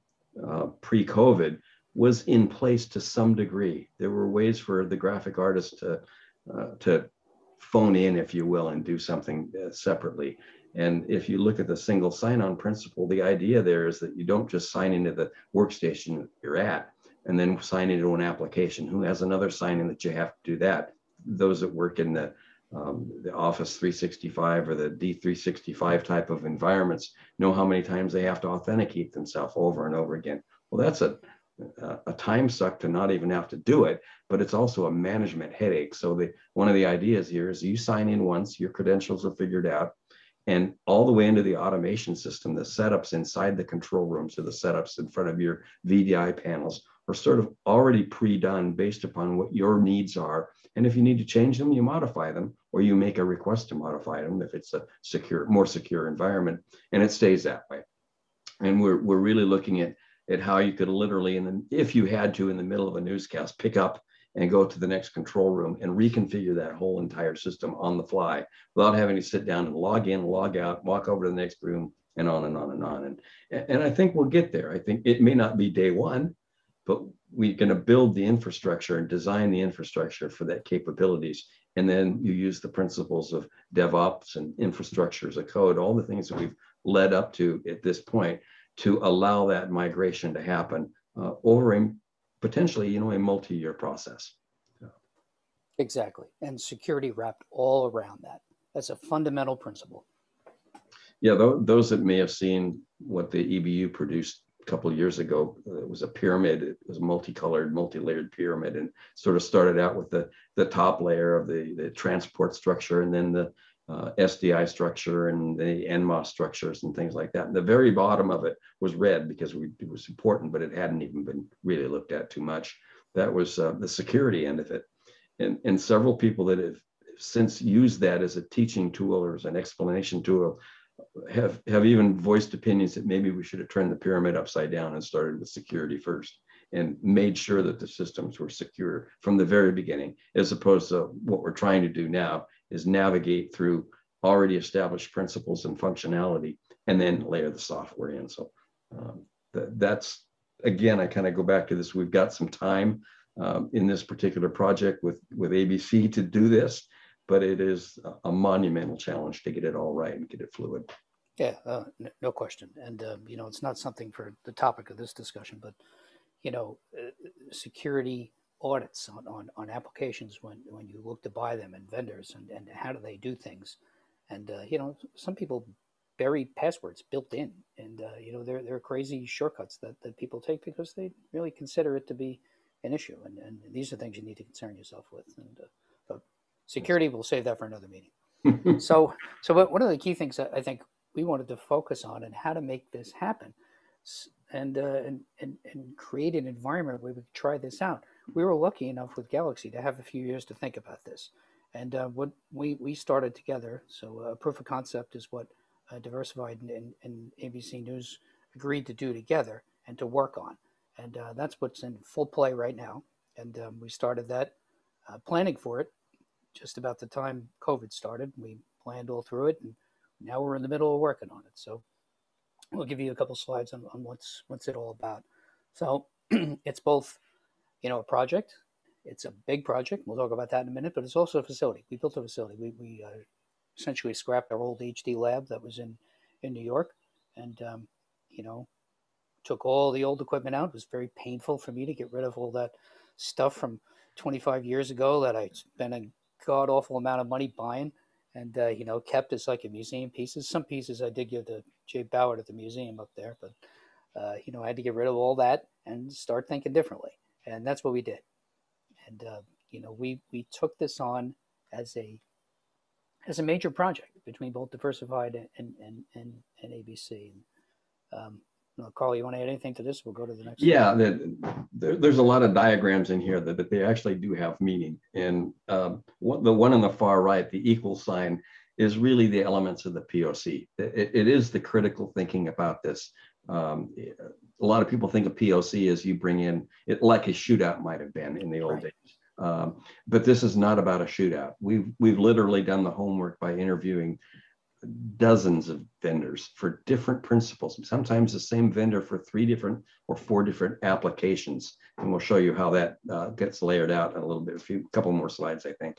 pre-COVID was in place to some degree. There were ways for the graphic artist to phone in, if you will, and do something separately. And if you look at the single sign-on principle, the idea there is that you don't just sign into the workstation you're at and then sign into an application. Who has another sign-in that you have to do that? Those that work in the Office 365 or the D365 type of environments know how many times they have to authenticate themselves over and over again. Well, that's a time suck to not even have to do it, but it's also a management headache. So one of the ideas here is you sign in once, your credentials are figured out, and all the way into the automation system, the setups inside the control room, so the setups in front of your VDI panels are sort of already pre-done based upon what your needs are. And if you need to change them, you modify them, or you make a request to modify them if it's a more secure environment, and it stays that way. And we're really looking at how you could literally, if you had to, in the middle of a newscast, pick up and go to the next control room and reconfigure that whole entire system on the fly without having to sit down and log in, log out, walk over to the next room, and on and on and on. And I think we'll get there. I think it may not be day one, but we're going to build the infrastructure and design the infrastructure for that capabilities. And then you use the principles of DevOps and infrastructure as a code, all the things that we've led up to at this point to allow that migration to happen over a potentially, a multi-year process. Exactly. And security wrapped all around that. That's a fundamental principle. Yeah, those that may have seen what the EBU produced a couple of years ago, it was a pyramid. It was a multicolored, multi-layered pyramid, and sort of started out with the top layer of the transport structure, and then the SDI structure and the NMOS structures and things like that. And the very bottom of it was red because it was important, but it hadn't even been really looked at too much. That was the security end of it. And several people that have since used that as a teaching tool or as an explanation tool have even voiced opinions that maybe we should have turned the pyramid upside down and started with security first and made sure that the systems were secure from the very beginning, as opposed to what we're trying to do now is navigate through already established principles and functionality and then layer the software in. So that's, again, I kind of go back to this. We've got some time in this particular project with ABC to do this, but it is a monumental challenge to get it all right and get it fluid. Yeah, no question. And, it's not something for the topic of this discussion, but, security audits on applications when you look to buy them and vendors and how do they do things. And, some people bury passwords built in and, they're crazy shortcuts that people take because they really consider it to be an issue. And these are things you need to concern yourself with. And but security, we'll save that for another meeting. So one of the key things that I think we wanted to focus on and how to make this happen and create an environment where we could try this out. We were lucky enough with Galaxy to have a few years to think about this. And what we started together, so a proof of concept is what Diversified and ABC News agreed to do together and to work on. And that's what's in full play right now. And we started that planning for it just about the time COVID started. We planned all through it, and now we're in the middle of working on it. So we'll give you a couple slides on what's it all about. So it's both, a project. It's a big project. We'll talk about that in a minute, but it's also a facility. We built a facility. We essentially scrapped our old HD lab that was in New York, and took all the old equipment out. It was very painful for me to get rid of all that stuff from 25 years ago that I spent a god awful amount of money buying and, kept as like a museum pieces. Some pieces I did give to Jay Ballard at the museum up there, but, I had to get rid of all that and start thinking differently. And that's what we did. And, we took this on as a major project between both Diversified and ABC. Carl, you want to add anything to this? We'll go to the next. Yeah, there's a lot of diagrams in here that they actually do have meaning. And the one on the far right, the equal sign, is really the elements of the POC. It is the critical thinking about this. A lot of people think of POC as you bring in it like a shootout might have been in the old days. But this is not about a shootout. We've literally done the homework by interviewing dozens of vendors for different principles, sometimes the same vendor for 3 different or 4 different applications. And we'll show you how that gets layered out in a little bit, a couple more slides, I think.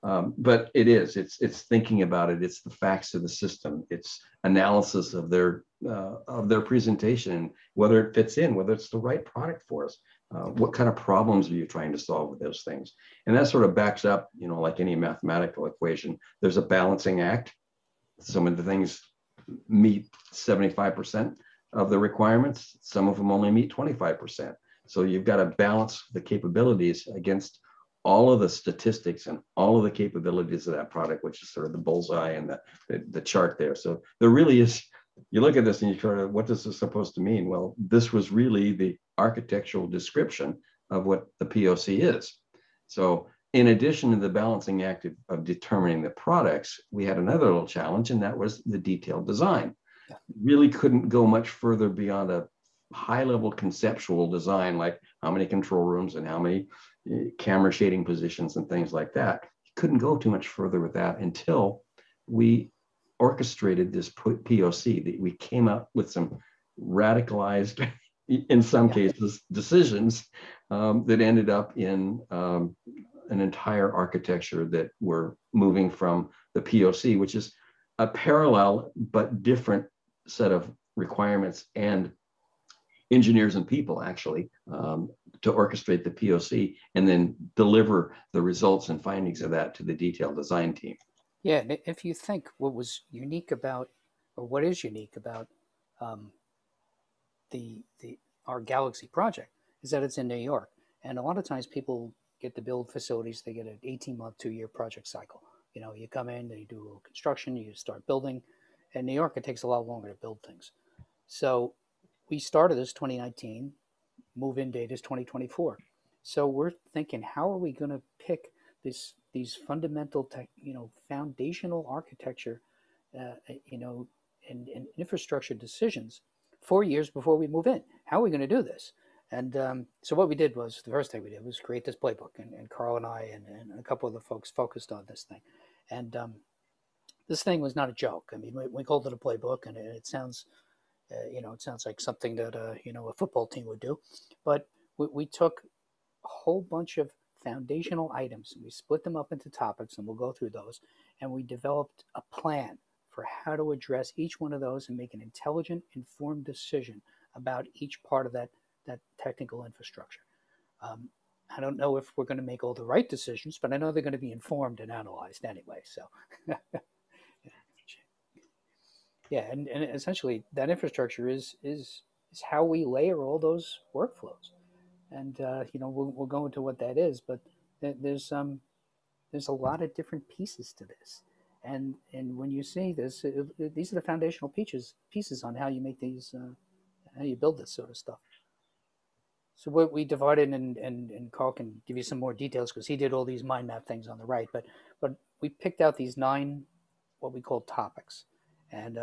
But it's thinking about it. It's the facts of the system. It's analysis of their presentation, whether it fits in, whether it's the right product for us. What kind of problems are you trying to solve with those things? And that sort of backs up, like any mathematical equation, there's a balancing act. Some of the things meet 75% of the requirements. Some of them only meet 25%. So you've got to balance the capabilities against all of the statistics and all of the capabilities of that product, which is sort of the bullseye and the chart there. So there really is, you look at this and you sort of, what is this supposed to mean? Well, this was really the architectural description of what the POC is. So in addition to the balancing act of determining the products, we had another little challenge, and that was the detailed design. Yeah. Really couldn't go much further beyond a high-level conceptual design, like how many control rooms and how many camera shading positions and things like that. Couldn't go too much further with that until we orchestrated this POC. That we came up with some radicalized in some cases, decisions that ended up in an entire architecture that we're moving from the POC, which is a parallel but different set of requirements and engineers and people actually to orchestrate the POC and then deliver the results and findings of that to the detailed design team. Yeah, and if you think what was unique about, or what is unique about our Galaxy project is that it's in New York. And a lot of times people get to build facilities, they get an 18-month, 2-year project cycle. You know, you come in, you do a little construction, you start building. In New York, it takes a lot longer to build things. So we started this 2019, move-in date is 2024. So we're thinking, how are we going to pick these fundamental, foundational architecture, and infrastructure decisions 4 years before we move in? How are we going to do this? And so what we did was, the first thing we did was create this playbook, and Karl and I and a couple of the folks focused on this thing. And this thing was not a joke. I mean, we called it a playbook, and it sounds, it sounds like something that, a football team would do. But we took a whole bunch of foundational items, and we split them up into topics, and we'll go through those. And we developed a plan for how to address each one of those and make an intelligent, informed decision about each part of that technical infrastructure. I don't know if we're going to make all the right decisions, but I know they're going to be informed and analyzed anyway. So, yeah, and essentially that infrastructure is how we layer all those workflows, and we'll go into what that is. But there's a lot of different pieces to this, and when you see this, these are the foundational pieces on how you make these, how you build this sort of stuff. So what we divided, and Karl can give you some more details because he did all these mind map things on the right, but we picked out these 9 what we call topics, and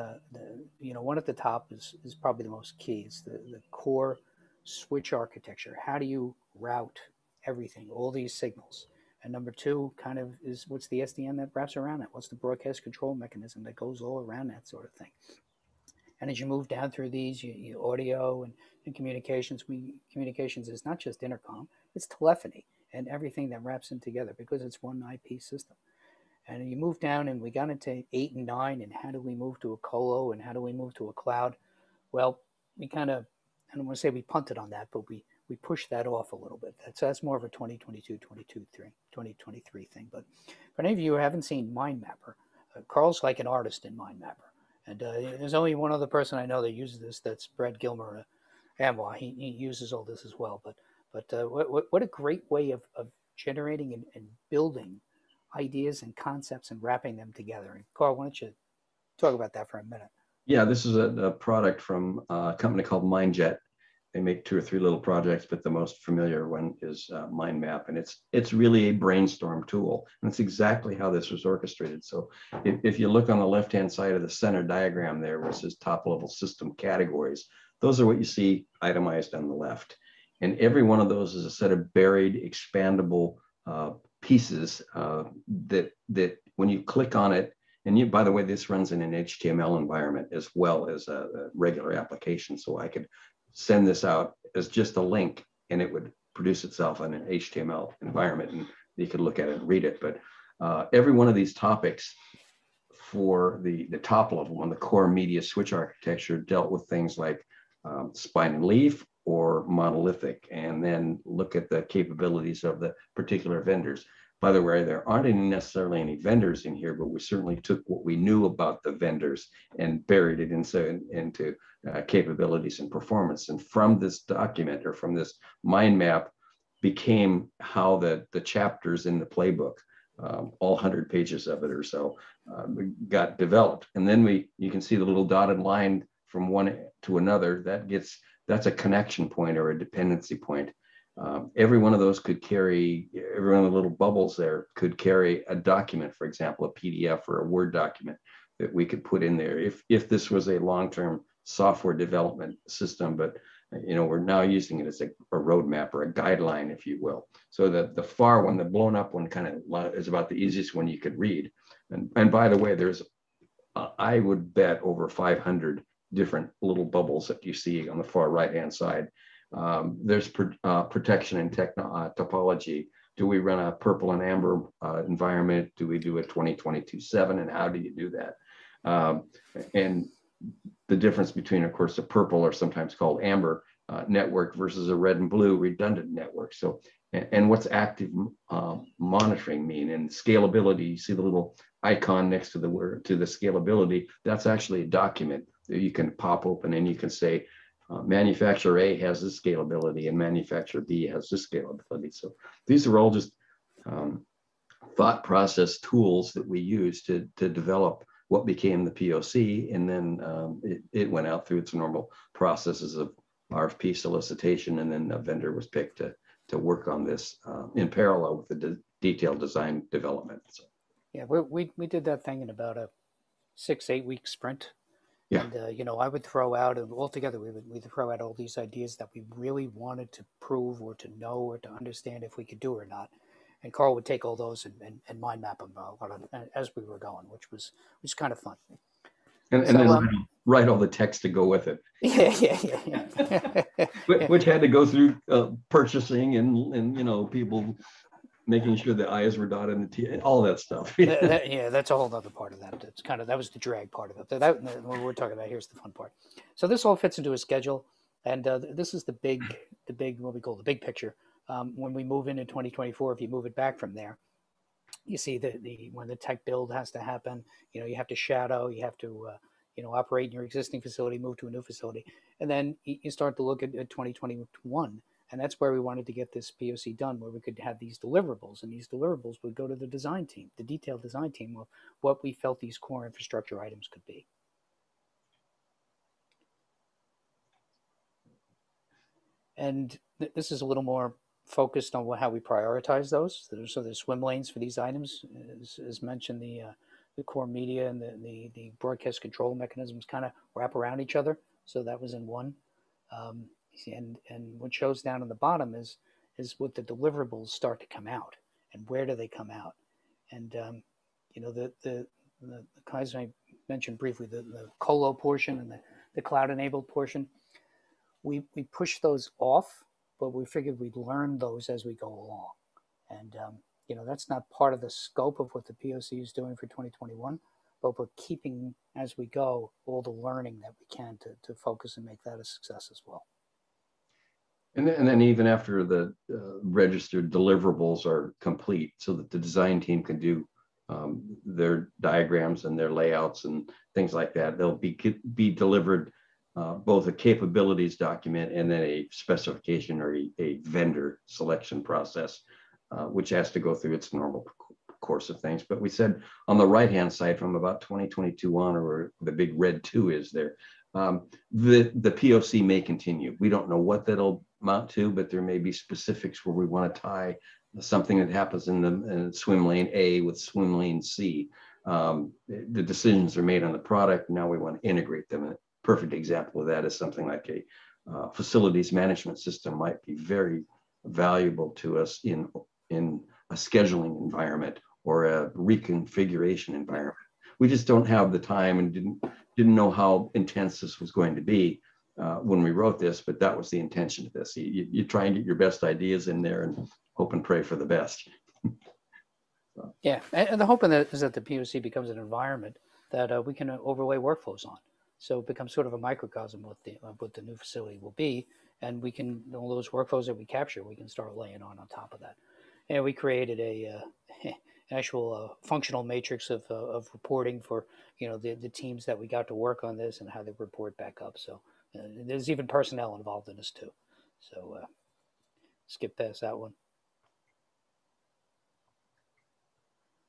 one at the top is probably the most key. It's the core switch architecture. How do you route everything, all these signals? And number 2 kind of is, what's the SDN that wraps around that? What's the broadcast control mechanism that goes all around that sort of thing? And as you move down through these, you audio and communications. Communications is not just intercom, it's telephony and everything that wraps in together because it's one IP system. And you move down, and we got into 8 and 9, and how do we move to a colo and how do we move to a cloud? Well, we kind of, I don't want to say we punted on that, but we pushed that off a little bit. That's more of a 2023 thing. But for any of you who haven't seen MindMapper, Karl's like an artist in MindMapper. And there's only one other person I know that uses this. That's Brad Gilmer, Amwa. He uses all this as well. But what a great way of generating and building ideas and concepts and wrapping them together. And Karl, why don't you talk about that for a minute? Yeah, this is a product from a company called MindJet. They make 2 or 3 little projects, but the most familiar one is MindMap, and it's really a brainstorm tool, and it's exactly how this was orchestrated. So if you look on the left-hand side of the center diagram there, where it says top-level system categories, those are what you see itemized on the left, and every one of those is a set of buried, expandable pieces that when you click on it, and by the way, this runs in an HTML environment as well as a regular application, so I could send this out as just a link and it would produce itself in an HTML environment and you could look at it and read it. But every one of these topics for the top level one, the core media switch architecture, dealt with things like spine and leaf or monolithic, and then look at the capabilities of the particular vendors. By the way, there aren't necessarily any vendors in here, but we certainly took what we knew about the vendors and buried it into capabilities and performance. And from this document, or from this mind map, became how the chapters in the playbook, all 100 pages of it or so, got developed. And then you can see the little dotted line from one to another. That's a connection point or a dependency point. Every one of those could carry, every one of the little bubbles there could carry a document, for example, a PDF or a Word document that we could put in there if this was a long-term software development system. But we're now using it as a roadmap or a guideline, if you will. So that the far one, the blown up one, kind of is about the easiest one you could read. And by the way, there's I would bet over 500 different little bubbles that you see on the far right-hand side. There's protection and topology. Do we run a purple and amber environment? Do we do a 2022-7? And how do you do that? And the difference between, of course, a purple, or sometimes called amber, network versus a red and blue redundant network. So, and what's active monitoring mean? And scalability, you see the little icon next to the word, to the scalability, that's actually a document that you can pop open, and you can say, manufacturer A has this scalability and manufacturer B has this scalability. So these are all just thought process tools that we use to develop what became the POC. And then it went out through its normal processes of RFP solicitation, and then a vendor was picked to work on this in parallel with the detailed design development. So. Yeah, we did that thing in about a 6-8 week sprint. Yeah. And, you know, I would throw out, and altogether we'd throw out all these ideas that we really wanted to prove or to know or to understand if we could do or not. And Karl would take all those and mind map them as we were going, which was kind of fun. And so, then write all the text to go with it. Yeah. Which had to go through purchasing and you know, people making sure the I's were dotted and the T, all that stuff. Yeah, that's a whole other part of that. It's kind of, that was the drag part of it. What we're talking about, here's the fun part. So this all fits into a schedule, and this is the big, what we call the big picture. When we move into 2024, if you move it back from there, you see when the tech build has to happen, you know, you have to shadow, you have to, you know, operate in your existing facility, move to a new facility, and then you start to look at 2021. And that's where we wanted to get this POC done, where we could have these deliverables, and these deliverables would go to the design team, the detailed design team, of what we felt these core infrastructure items could be. And this is a little more focused on how we prioritize those. So there's swim lanes for these items. As mentioned, the core media and the broadcast control mechanisms kind of wrap around each other. So that was in one. And what shows down on the bottom is what the deliverables start to come out, and where do they come out. And you know, the guys I mentioned briefly, the colo portion and the cloud enabled portion, we push those off, but we figured we'd learn those as we go along. And you know, that's not part of the scope of what the POC is doing for 2021, but we're keeping, as we go, all the learning that we can to focus and make that a success as well. And then even after the registered deliverables are complete, so that the design team can do their diagrams and their layouts and things like that, they'll be delivered both a capabilities document and then a specification or a vendor selection process, which has to go through its normal course of things. But we said on the right-hand side, from about 2022 on, or the big red 2 is there, the POC may continue. We don't know what that'll amount to, but there may be specifics where we want to tie something that happens in swim lane A with swim lane C. The decisions are made on the product. Now we want to integrate them. A perfect example of that is something like a facilities management system might be very valuable to us in a scheduling environment or a reconfiguration environment. We just don't have the time and didn't know how intense this was going to be when we wrote this, but that was the intention of this. You try and get your best ideas in there and hope and pray for the best. So. Yeah, and the hope is that the POC becomes an environment that we can overlay workflows on. So it becomes sort of a microcosm of what the new facility will be, and we can, all those workflows that we capture, we can start laying on top of that. And we created an actual functional matrix of reporting for, you know, the teams that we got to work on this and how they report back up. So there's even personnel involved in this too. So skip past that one.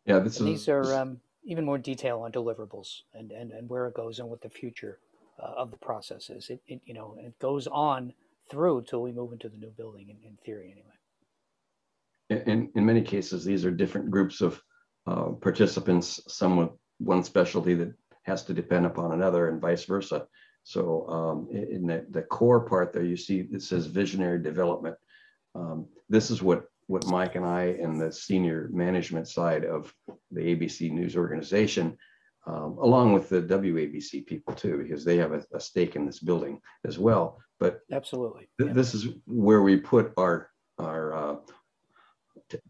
Yeah, these are even more detail on deliverables and where it goes and what the future of the process is. It you know, it goes on through till we move into the new building in theory anyway. In many cases, these are different groups of participants, some with one specialty that has to depend upon another and vice versa. So in the core part there, you see it says visionary development. This is what Mike and I and the senior management side of the ABC News organization along with the WABC people too, because they have a stake in this building as well. But Absolutely. This is where we put our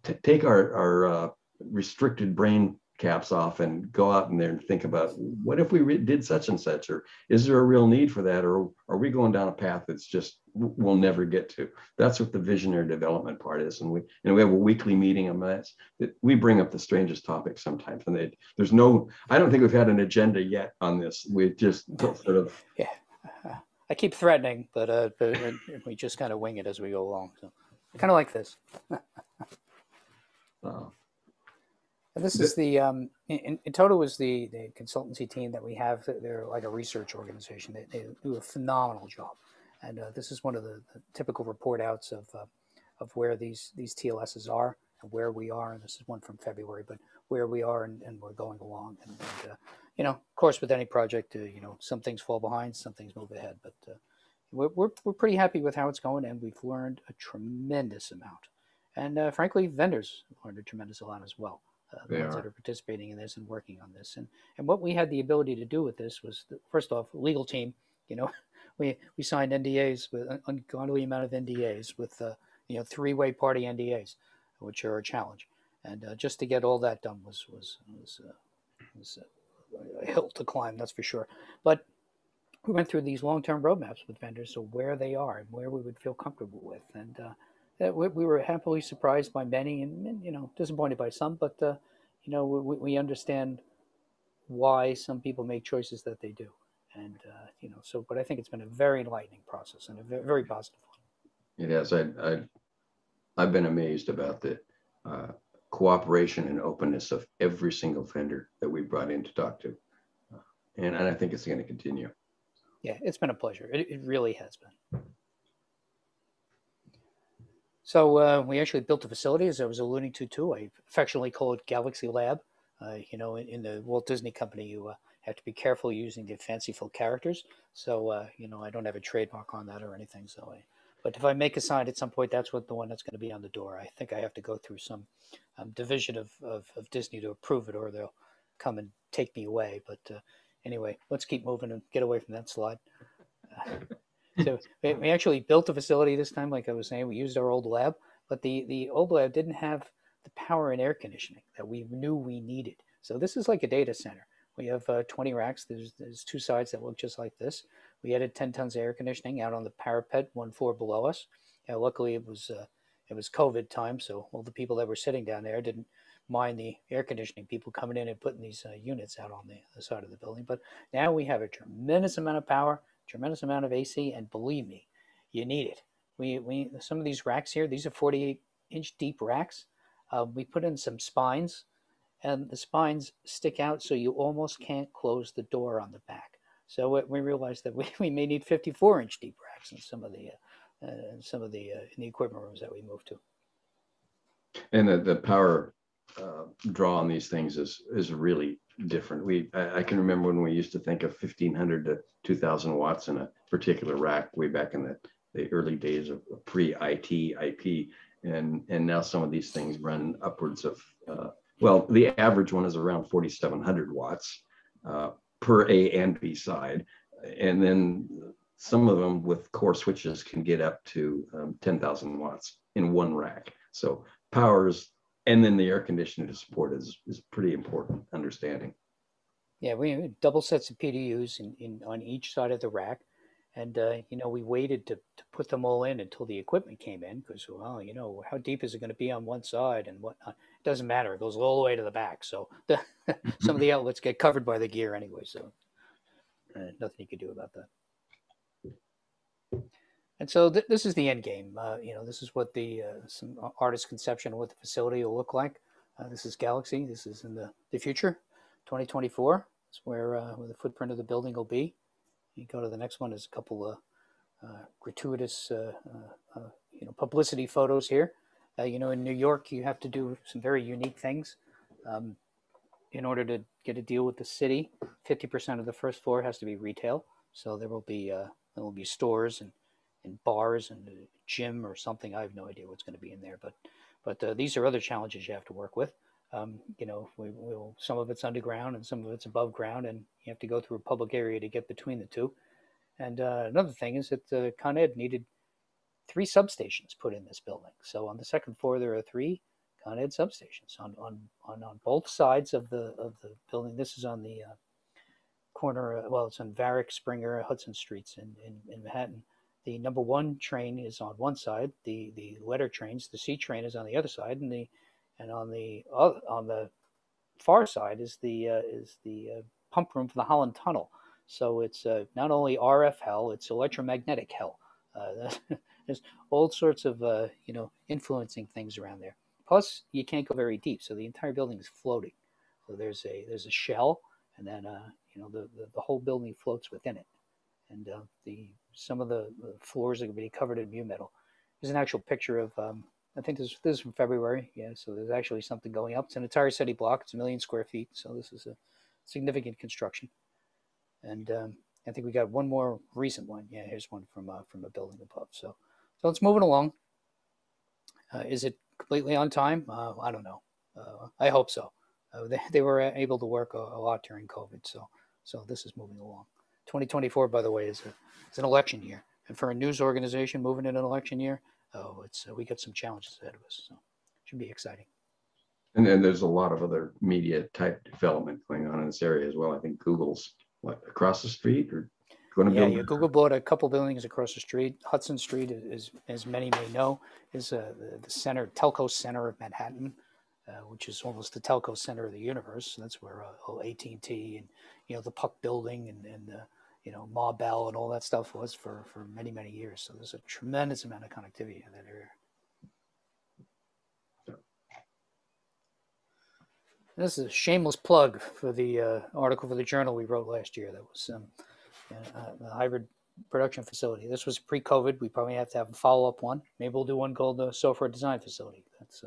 take our restricted brain caps off and go out in there and think about, what if we did such and such, or is there a real need for that, or are we going down a path that's just we'll never get to? That's what the visionary development part is. And we have a weekly meeting on that. We bring up the strangest topics sometimes, and there's no, I don't think we've had an agenda yet on this. We just sort of, yeah. I keep threatening, but we just kind of wing it as we go along. So I kind of like this. And this is the in total is the consultancy team that we have. They're like a research organization. They do a phenomenal job, and this is one of the typical report outs of where these TLSs are and where we are. And this is one from February, but where we are and we're going along. And you know, of course, with any project, you know, some things fall behind, some things move ahead. But we're pretty happy with how it's going, and we've learned a tremendous amount. And frankly, vendors learned a tremendous amount as well. The ones that are participating in this and working on this, and what we had the ability to do with this was, first off, legal team. You know, we signed NDAs with an ungodly amount of NDAs with you know, three-way party NDAs, which are a challenge, and just to get all that done was a hill to climb, that's for sure. But we went through these long-term roadmaps with vendors, so where they are and where we would feel comfortable with, and we were happily surprised by many, and you know, disappointed by some. But you know, we understand why some people make choices that they do, and you know. So, but I think it's been a very enlightening process and a very positive one. It has. I've been amazed about the cooperation and openness of every single vendor that we brought in to talk to, and I think it's going to continue. Yeah, it's been a pleasure. It really has been. So we actually built a facility, as I was alluding to too. I affectionately call it Galaxy Lab. You know, in the Walt Disney Company, you have to be careful using the fanciful characters. So, you know, I don't have a trademark on that or anything. So, but if I make a sign at some point, that's what the one that's going to be on the door. I think I have to go through some division of Disney to approve it, or they'll come and take me away. But anyway, let's keep moving and get away from that slide. So we actually built a facility this time, like I was saying. We used our old lab, but the old lab didn't have the power and air conditioning that we knew we needed. So this is like a data center. We have 20 racks. There's two sides that look just like this. We added 10 tons of air conditioning out on the parapet, one floor below us. Luckily, it was COVID time, so all the people that were sitting down there didn't mind the air conditioning people coming in and putting these units out on the side of the building. But now we have a tremendous amount of power, tremendous amount of AC, and believe me, you need it. We some of these racks here, these are 48-inch deep racks. We put in some spines, and the spines stick out so you almost can't close the door on the back. So we realized that we may need 54-inch deep racks in some of the in the equipment rooms that we moved to. And the power draw on these things is really different. I can remember when we used to think of 1,500 to 2,000 watts in a particular rack way back in the early days of pre-IT, IP, and now some of these things run upwards of, well, the average one is around 4,700 watts per A and B side, and then some of them with core switches can get up to 10,000 watts in one rack. So powers, and then the air conditioning to support is pretty important understanding. Yeah, we had double sets of PDUs on each side of the rack. And, you know, we waited to put them all in until the equipment came in because, well, you know, how deep is it going to be on one side and whatnot? It doesn't matter. It goes all the way to the back. So some of the outlets get covered by the gear anyway. So nothing you can do about that. And so this is the end game. You know, this is what some artist conception of what the facility will look like. This is Galaxy. This is in the future, 2024. That's where the footprint of the building will be. You go to the next one. There's a couple of gratuitous, you know, publicity photos here. You know, in New York, you have to do some very unique things in order to get a deal with the city. 50% of the first floor has to be retail, so there will be stores and bars and a gym or something. I have no idea what's going to be in there, but these are other challenges you have to work with. You know, we'll some of it's underground and some of it's above ground, and you have to go through a public area to get between the two. And another thing is that Con Ed needed 3 substations put in this building. So on the second floor there are 3 Con Ed substations on both sides of the building. This is on the corner. Well, it's on Varick, Springer, Hudson Streets in Manhattan. The number 1 train is on one side. The letter trains, the C train, is on the other side, and on the far side is the pump room for the Holland Tunnel. So it's not only RF hell, it's electromagnetic hell. There's all sorts of you know, influencing things around there. Plus, you can't go very deep, so the entire building is floating. So there's a shell, and then you know, the whole building floats within it. And some of the floors are going to be covered in mu metal. There's an actual picture of I think this is from February. Yeah, so there's actually something going up. It's an entire city block. It's 1 million square feet. So this is a significant construction. And I think we got one more recent one. Yeah, here's one from a building above. So it's moving along. Is it completely on time? I don't know. I hope so. They were able to work a lot during COVID. So this is moving along. 2024, by the way, is an election year. And for a news organization moving in an election year, we got some challenges ahead of us. So it should be exciting. And then there's a lot of other media type development going on in this area as well. I think Google's across the street or going to build. Yeah, Google bought a couple buildings across the street. Hudson Street is, as many may know, is the telco center of Manhattan, which is almost the telco center of the universe. And that's where AT&T and, you know, the Puck Building and you know, Ma Bell and all that stuff was for many, many years. So there's a tremendous amount of connectivity in that area. This is a shameless plug for the article for the journal we wrote last year. That was the hybrid production facility. This was pre-COVID. We probably have to have a follow-up one. Maybe we'll do one called the software design facility. That's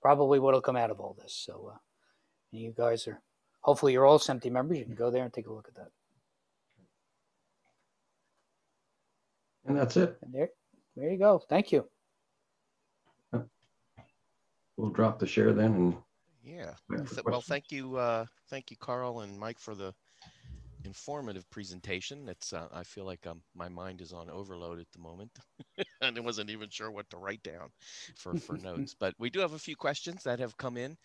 probably what will come out of all this. So you guys are, hopefully you're all SMPTE members. You can go there and take a look at that. And that's it. And there you go. Thank you. We'll drop the share then. And yeah. Well, thank you, Karl and Mike, for the informative presentation. It's I feel like my mind is on overload at the moment, and I wasn't even sure what to write down for notes. But we do have a few questions that have come in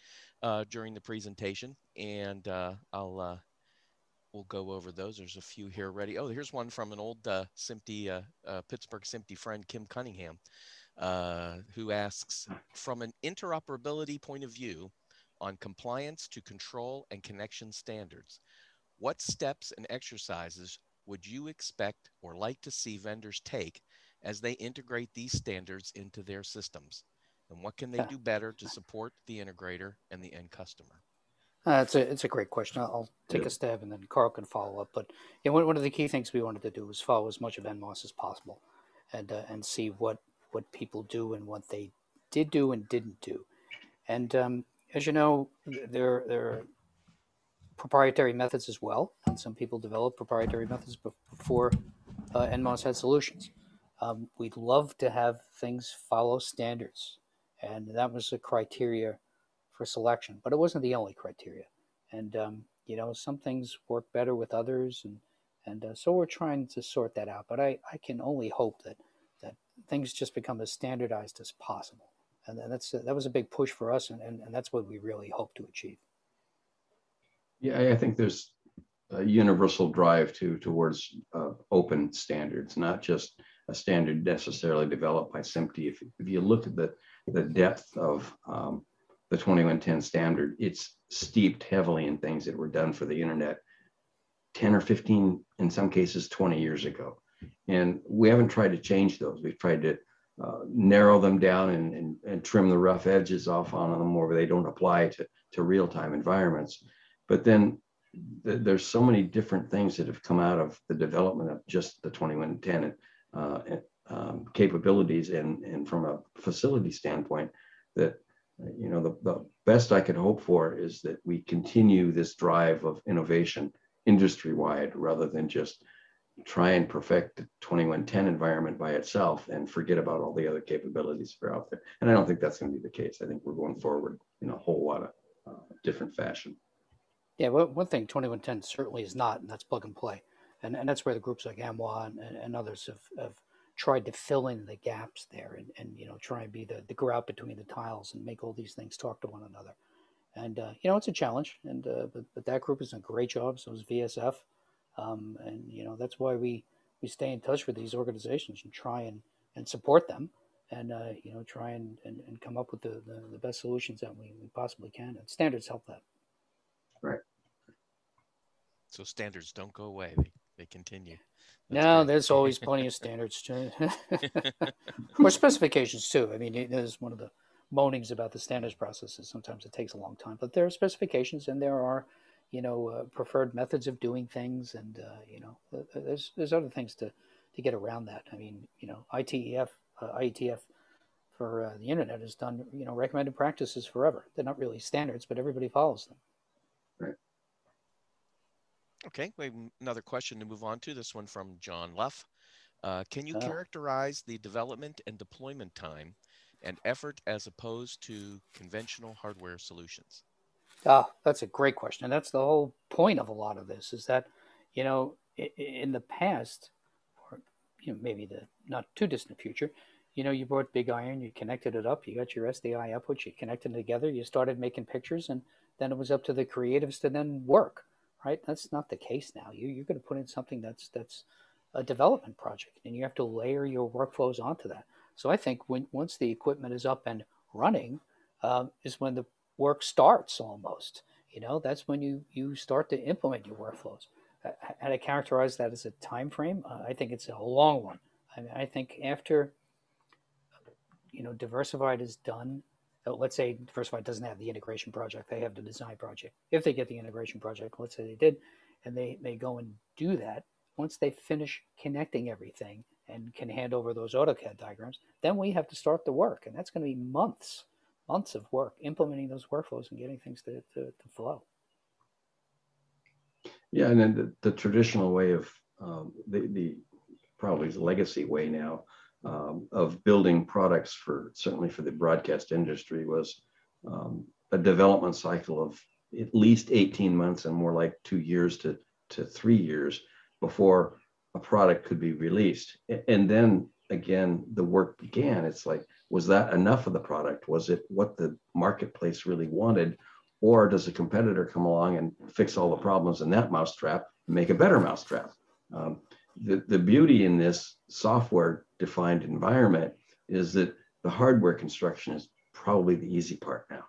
during the presentation, and we'll go over those. There's a few here ready. Oh, here's one from an old SMPTE Pittsburgh SMPTE friend, Kim Cunningham, who asks, from an interoperability point of view on compliance to control and connection standards, what steps and exercises would you expect or like to see vendors take as they integrate these standards into their systems? And what can they do better to support the integrator and the end customer? It's a great question. I'll take a stab and then Karl can follow up. But yeah, one of the key things we wanted to do was follow as much of NMOS as possible and see what people do and what they did do and didn't do. And as you know, there are proprietary methods as well. And some people developed proprietary methods before NMOS had solutions. We'd love to have things follow standards. And that was a criteria for selection, but it wasn't the only criteria. And, you know, some things work better with others. And so we're trying to sort that out. But I can only hope that things just become as standardized as possible. And that was a big push for us. And that's what we really hope to achieve. Yeah, I think there's a universal drive towards open standards, not just a standard necessarily developed by SMPTE. If you look at the depth of the 2110 standard, it's steeped heavily in things that were done for the internet 10 or 15, in some cases 20 years ago. And we haven't tried to change those. We've tried to narrow them down and trim the rough edges off on them where they don't apply to real-time environments. But then there's so many different things that have come out of the development of just the 2110 capabilities and from a facility standpoint that, you know, the best I could hope for is that we continue this drive of innovation industry-wide rather than just try and perfect the 2110 environment by itself and forget about all the other capabilities that are out there. And I don't think that's going to be the case. I think we're going forward in a whole lot of different fashion. Yeah, well, one thing 2110 certainly is not, and that's plug and play. And that's where the groups like AMWA and others have tried to fill in the gaps there and try and be the grout between the tiles and make all these things talk to one another. And, it's a challenge. And but that group has done a great job. So is VSF. And, that's why we stay in touch with these organizations and try and support them and, try and come up with the best solutions that we possibly can. And standards help that. Right. So standards don't go away. They continue. That's no, great. There's always plenty of standards too. Or specifications too. I mean, there's one of the moanings about the standards process is sometimes it takes a long time, but there are specifications and there are, preferred methods of doing things. And, there's other things to get around that. I mean, IETF for the internet has done, recommended practices forever. They're not really standards, but everybody follows them. Right. Okay, we have another question to move on to. This one from John Luff. Can you characterize the development and deployment time and effort as opposed to conventional hardware solutions? That's a great question. And that's the whole point of a lot of this is that, in the past, or maybe the not too distant future, you brought big iron, you connected it up, you got your SDI outputs, you connected them together, you started making pictures, and then it was up to the creatives to then work. Right? That's not the case now. You're going to put in something that's a development project, and you have to layer your workflows onto that. So I think once the equipment is up and running, is when the work starts almost. That's when you start to implement your workflows. And I characterize that as a time frame. I think it's a long one. I mean, I think after Diversified is done. Let's say Diversified doesn't have the integration project, they have the design project. If they get the integration project, let's say they did, and they go and do that, once they finish connecting everything and can hand over those AutoCAD diagrams, then we have to start the work. And that's going to be months of work, implementing those workflows and getting things to flow. Yeah, and then the traditional way of the probably the legacy way now of building products certainly for the broadcast industry was a development cycle of at least 18 months and more like 2 years to 3 years before a product could be released. And then again, the work began. It's like, was that enough of the product? Was it what the marketplace really wanted? Or does a competitor come along and fix all the problems in that mousetrap and make a better mousetrap? The beauty in this software-defined environment is that the hardware construction is probably the easy part now.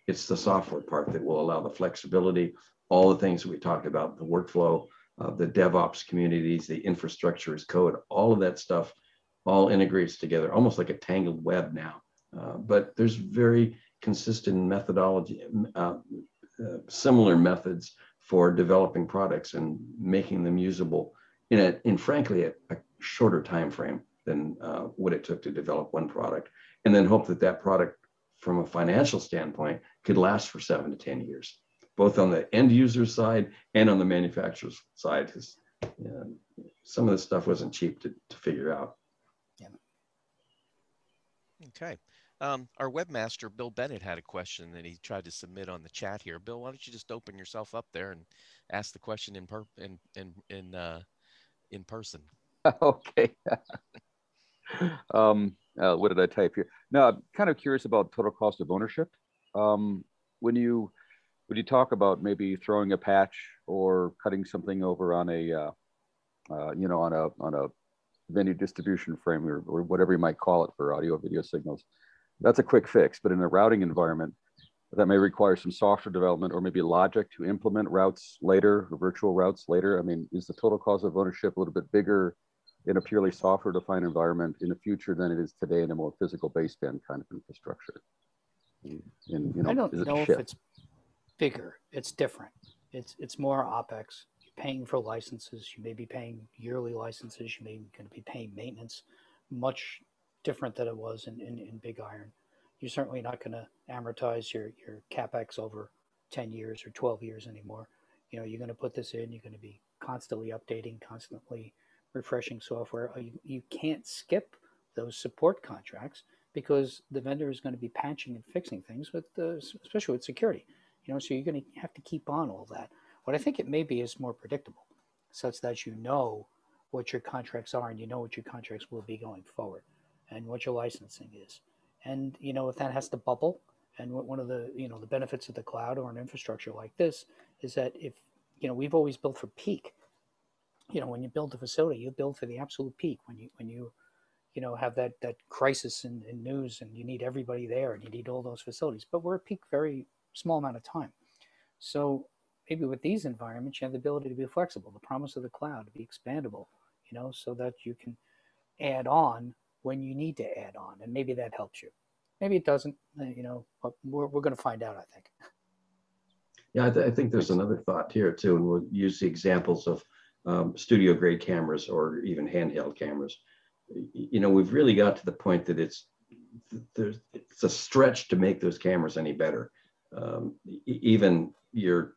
It's the software part that will allow the flexibility, all the things that we talked about, the workflow, the DevOps communities, the infrastructure as code, all of that stuff all integrates together, almost like a tangled web now. But there's very consistent methodology, similar methods for developing products and making them usable in frankly a shorter time frame than what it took to develop one product, and then hope that product from a financial standpoint could last for 7 to 10 years, both on the end user side and on the manufacturer's side, because some of this stuff wasn't cheap to figure out. Yeah. Okay. Our webmaster, Bill Bennett, had a question that he tried to submit on the chat here. Bill, why don't you just open yourself up there and ask the question in person? Okay. What did I type here? No, I'm kind of curious about total cost of ownership. When you talk about maybe throwing a patch or cutting something over on a on a venue distribution frame or whatever you might call it for audio video signals, that's a quick fix. But in a routing environment, that may require some software development or maybe logic to implement routes later or virtual routes later. I mean, is the total cost of ownership a little bit bigger in a purely software defined environment in the future than it is today in a more physical baseband kind of infrastructure? I don't know if it's bigger. It's different. It's more OpEx. You're paying for licenses. You may be paying yearly licenses. You may be going to be paying maintenance. Much different than it was in Big Iron. You're certainly not going to amortize your CapEx over 10 years or 12 years anymore. You're going to put this in. You're going to be constantly updating, constantly refreshing software, you can't skip those support contracts because the vendor is going to be patching and fixing things with especially with security. So you're going to have to keep on all that. What I think it may be is more predictable, such that you know what your contracts are and you know what your contracts will be going forward and what your licensing is. And, if that has to bubble, and one of the, the benefits of the cloud or an infrastructure like this is that if, we've always built for peak. When you build a facility, you build for the absolute peak. When you have that crisis in news and you need everybody there and you need all those facilities. But we're at peak very small amount of time. So maybe with these environments, you have the ability to be flexible, the promise of the cloud to be expandable, so that you can add on when you need to add on. And maybe that helps you. Maybe it doesn't, but we're going to find out, I think. Yeah, I think there's another thought here too, and we'll use the examples of studio grade cameras or even handheld cameras. We've really got to the point that it's a stretch to make those cameras any better. Even your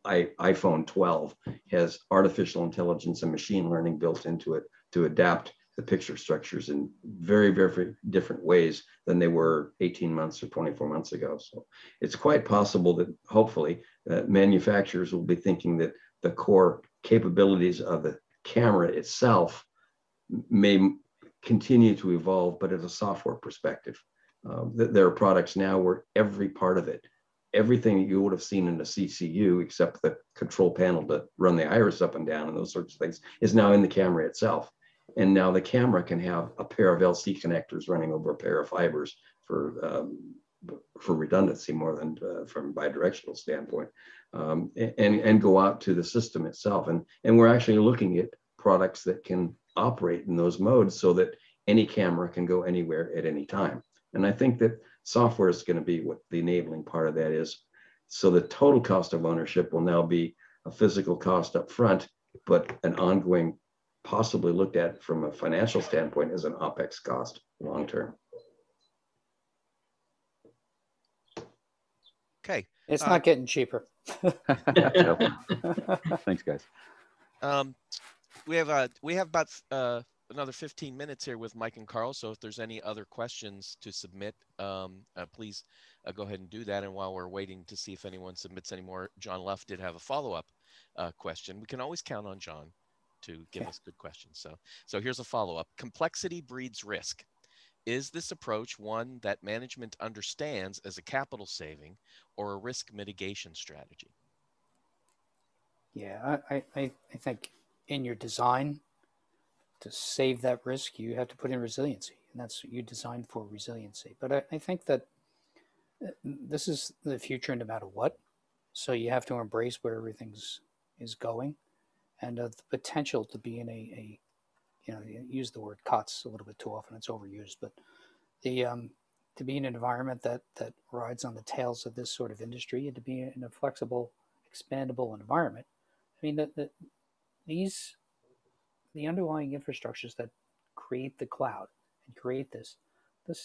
iPhone 12 has artificial intelligence and machine learning built into it to adapt the picture structures in very, very different ways than they were 18 months or 24 months ago. So it's quite possible that hopefully manufacturers will be thinking that the core capabilities of the camera itself may continue to evolve, but as a software perspective. There are products now where every part of it, everything that you would have seen in a CCU, except the control panel to run the iris up and down and those sorts of things, is now in the camera itself. And now the camera can have a pair of LC connectors running over a pair of fibers for redundancy more than from a bidirectional standpoint, and go out to the system itself. And we're actually looking at products that can operate in those modes so that any camera can go anywhere at any time. And I think that software is going to be what the enabling part of that is. So the total cost of ownership will now be a physical cost up front, but an ongoing, possibly looked at from a financial standpoint as an OpEx cost long term. Okay. It's not getting cheaper. Thanks, guys. We have about another 15 minutes here with Mike and Karl. So if there's any other questions to submit, please go ahead and do that. And while we're waiting to see if anyone submits any more, John Luff did have a follow-up question. We can always count on John to give us good questions. So here's a follow-up. Complexity breeds risk. Is this approach one that management understands as a capital saving or a risk mitigation strategy? Yeah, I think in your design, to save that risk, you have to put in resiliency. And that's what you designed for, resiliency. But I think that this is the future no matter what. So you have to embrace where everything's is going. And the potential to be in a you use the word COTS a little bit too often, it's overused, but the to be in an environment that rides on the tails of this sort of industry and to be in a flexible, expandable environment. I mean, the underlying infrastructures that create the cloud and create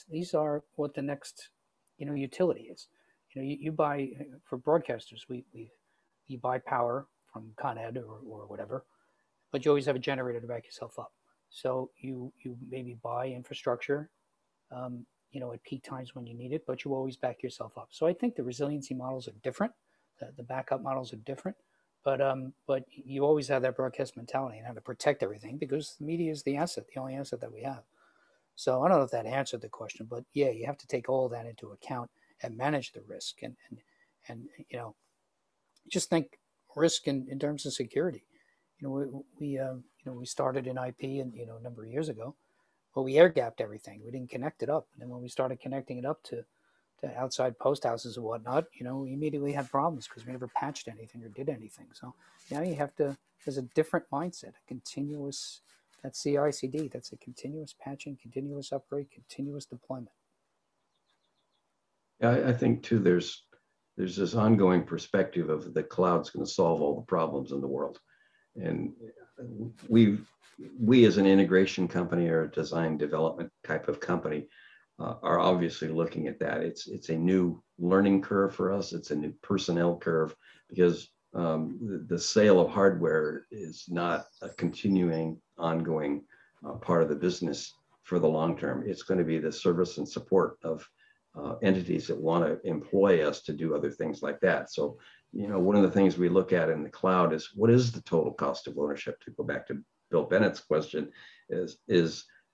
these are what the next, utility is. You buy, for broadcasters, you buy power from Con Ed or whatever, but you always have a generator to back yourself up. So you maybe buy infrastructure, at peak times when you need it, but you always back yourself up. So I think the resiliency models are different. The backup models are different, but you always have that broadcast mentality and how to protect everything because the media is the only asset that we have. So I don't know if that answered the question, but yeah, you have to take all that into account and manage the risk and just think risk in terms of security. We started in IP and a number of years ago, but we air gapped everything. We didn't connect it up, and then when we started connecting it up to outside post houses and whatnot, we immediately had problems because we never patched anything or did anything. So now you have to. There's a different mindset, a continuous. That's CI/CD. That's a continuous patching, continuous upgrade, continuous deployment. Yeah, I think too. There's this ongoing perspective of the cloud's going to solve all the problems in the world. And we as an integration company or a design development type of company are obviously looking at that. It's a new learning curve for us. It's a new personnel curve because the sale of hardware is not a continuing, ongoing part of the business for the long term. It's going to be the service and support of entities that want to employ us to do other things like that. So, one of the things we look at in the cloud is, what is the total cost of ownership? To go back to Bill Bennett's question, is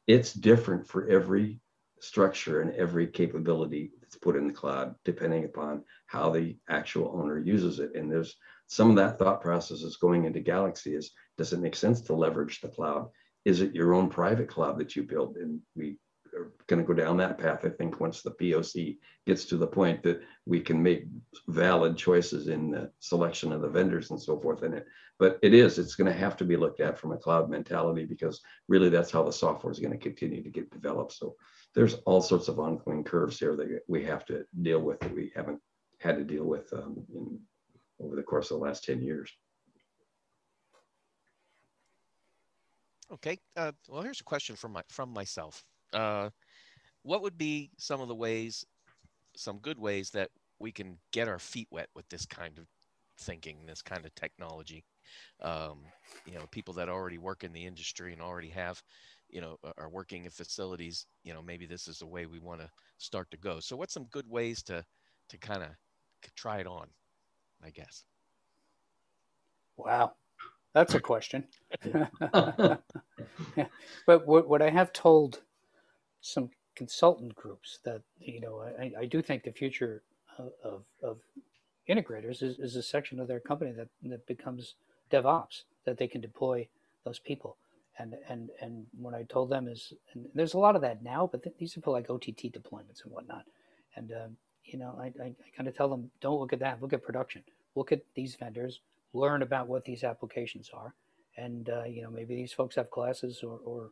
it's different for every structure and every capability that's put in the cloud, depending upon how the actual owner uses it. And there's some of that thought process is going into Galaxy is, does it make sense to leverage the cloud? Is it your own private cloud that you build? And we are going to go down that path, I think, once the POC gets to the point that we can make valid choices in the selection of the vendors and so forth in it. But it's going to have to be looked at from a cloud mentality, because really that's how the software is going to continue to get developed. So there's all sorts of ongoing curves here that we have to deal with that we haven't had to deal with over the course of the last 10 years. Okay. Well, here's a question from myself. What would be some of the ways, some good ways that we can get our feet wet with this kind of thinking, this kind of technology? People that already work in the industry and already have, are working in facilities, maybe this is the way we want to start to go. So what's some good ways to kind of try it on, I guess? Wow, that's a question. But what I have told some consultant groups that, I do think the future of integrators is a section of their company that becomes DevOps, that they can deploy those people. And what I told them is, and there's a lot of that now, but these are for like OTT deployments and whatnot. And, I kind of tell them, don't look at that, look at production, look at these vendors, learn about what these applications are. And, maybe these folks have classes or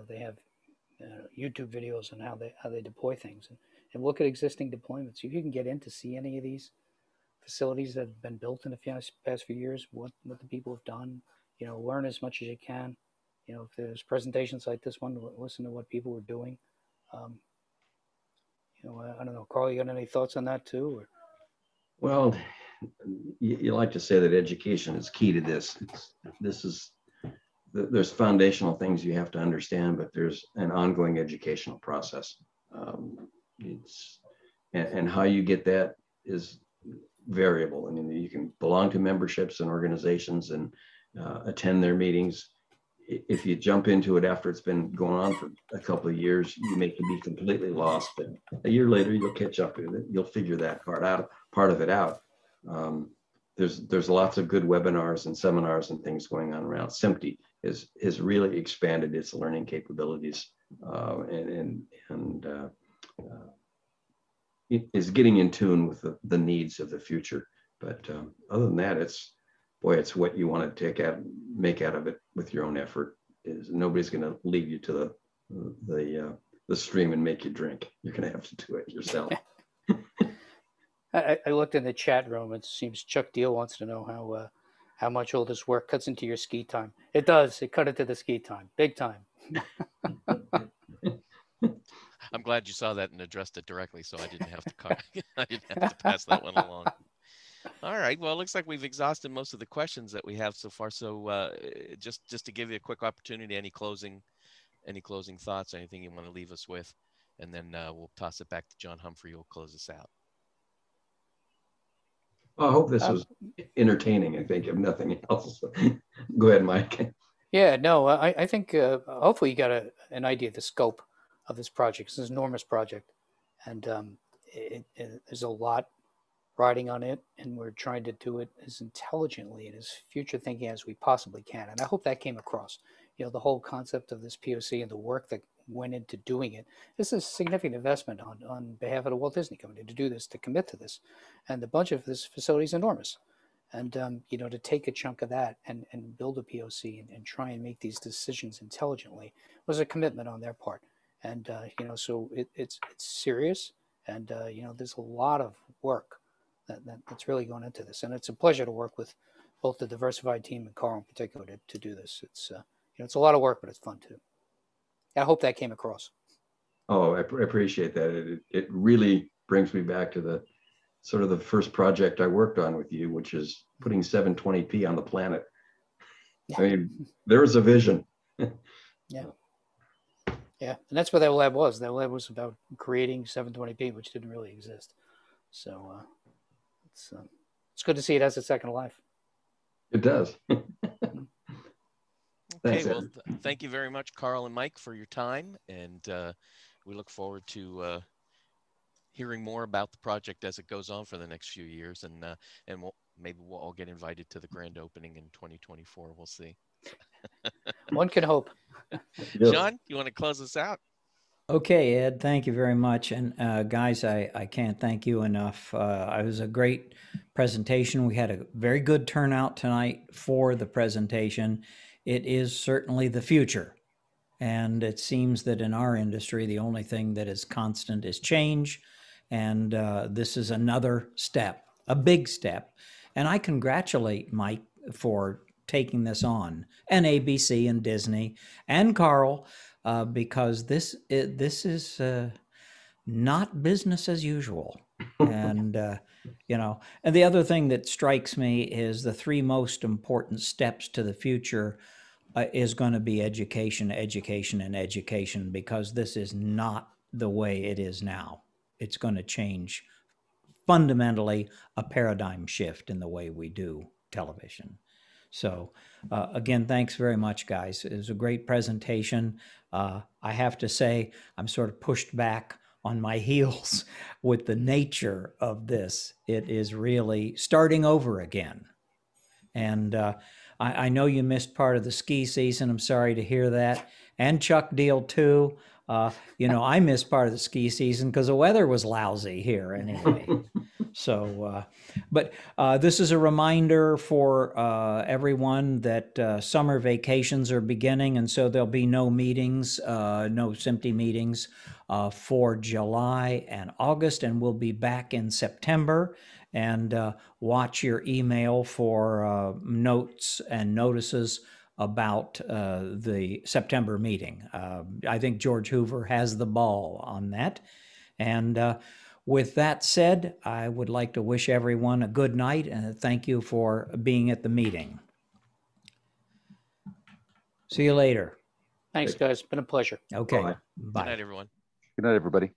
they have YouTube videos on how they deploy things, and look at existing deployments. If you can get in to see any of these facilities that have been built in the past few years, what the people have done, learn as much as you can. If there's presentations like this one, listen to what people were doing. I don't know, Karl, you got any thoughts on that too? Or? Well, you like to say that education is key to this. There's foundational things you have to understand, but there's an ongoing educational process. And how you get that is variable. I mean, you can belong to memberships and organizations and attend their meetings. If you jump into it after it's been going on for a couple of years, you may be completely lost. But a year later, you'll catch up with it. You'll figure that part of it out. There's lots of good webinars and seminars and things going on around. SMPTE has really expanded its learning capabilities and it is getting in tune with the needs of the future. But other than that, it's what you want to make out of it with your own effort. Nobody's going to lead you to the stream and make you drink. You're going to have to do it yourself. I looked in the chat room. It seems Chuck Deal wants to know how much all this work cuts into your ski time. It does. It cut into the ski time, big time. I'm glad you saw that and addressed it directly, so I didn't have to pass that one along. All right. Well, it looks like we've exhausted most of the questions that we have so far. So just to give you a quick opportunity, any closing thoughts, anything you want to leave us with, and then we'll toss it back to John Humphrey, who will close us out. Well, I hope this was entertaining, I think, if nothing else. Go ahead, Mike. Yeah, no, I think hopefully you got an idea of the scope of this project. It's an enormous project, and there's a lot riding on it, and we're trying to do it as intelligently and as future thinking as we possibly can. And I hope that came across. The whole concept of this POC and the work that went into doing it. This is a significant investment on behalf of the Walt Disney Company to do this, to commit to this. And the budget of this facility is enormous. And, to take a chunk of that and build a POC and try and make these decisions intelligently was a commitment on their part. And, so it's serious. And, there's a lot of work that's really going into this. And it's a pleasure to work with both the Diversified team and Karl in particular to do this. It's, it's a lot of work, but it's fun too. I hope that came across. Oh, I appreciate that. It really brings me back to sort of the first project I worked on with you, which is putting 720p on the planet. I mean, there's a vision. Yeah. Yeah. And that's what that lab was. That lab was about creating 720p, which didn't really exist. So it's good to see it has a second life. It does. Thanks, Okay, well, thank you very much, Karl and Mike, for your time. And we look forward to hearing more about the project as it goes on for the next few years. And maybe we'll all get invited to the grand opening in 2024. We'll see. One can hope. John, you want to close us out? Okay, Ed, thank you very much. And guys, I can't thank you enough. It was a great presentation. We had a very good turnout tonight for the presentation. It is certainly the future. And it seems that in our industry, the only thing that is constant is change. And this is another step, a big step. And I congratulate Mike for taking this on, and ABC and Disney and Karl, because this is not business as usual. And, and the other thing that strikes me is the three most important steps to the future is going to be education, education, and education, because this is not the way it is now. It's going to change fundamentally, a paradigm shift in the way we do television. So again, thanks very much, guys. It was a great presentation. I have to say, I'm sort of pushed back on my heels with the nature of this. It is really starting over again. And I know you missed part of the ski season. I'm sorry to hear that. And Chuck Deal too. I missed part of the ski season because the weather was lousy here anyway. So, but this is a reminder for everyone that summer vacations are beginning, and so there'll be no meetings, no SMPTE meetings for July and August, and we'll be back in September. And watch your email for notes and notices about the September meeting. I think George Hoover has the ball on that. And with that said, I would like to wish everyone a good night and thank you for being at the meeting. See you later. Thanks, guys. Been a pleasure. Okay. Bye. Bye. Good night, everyone. Good night, everybody.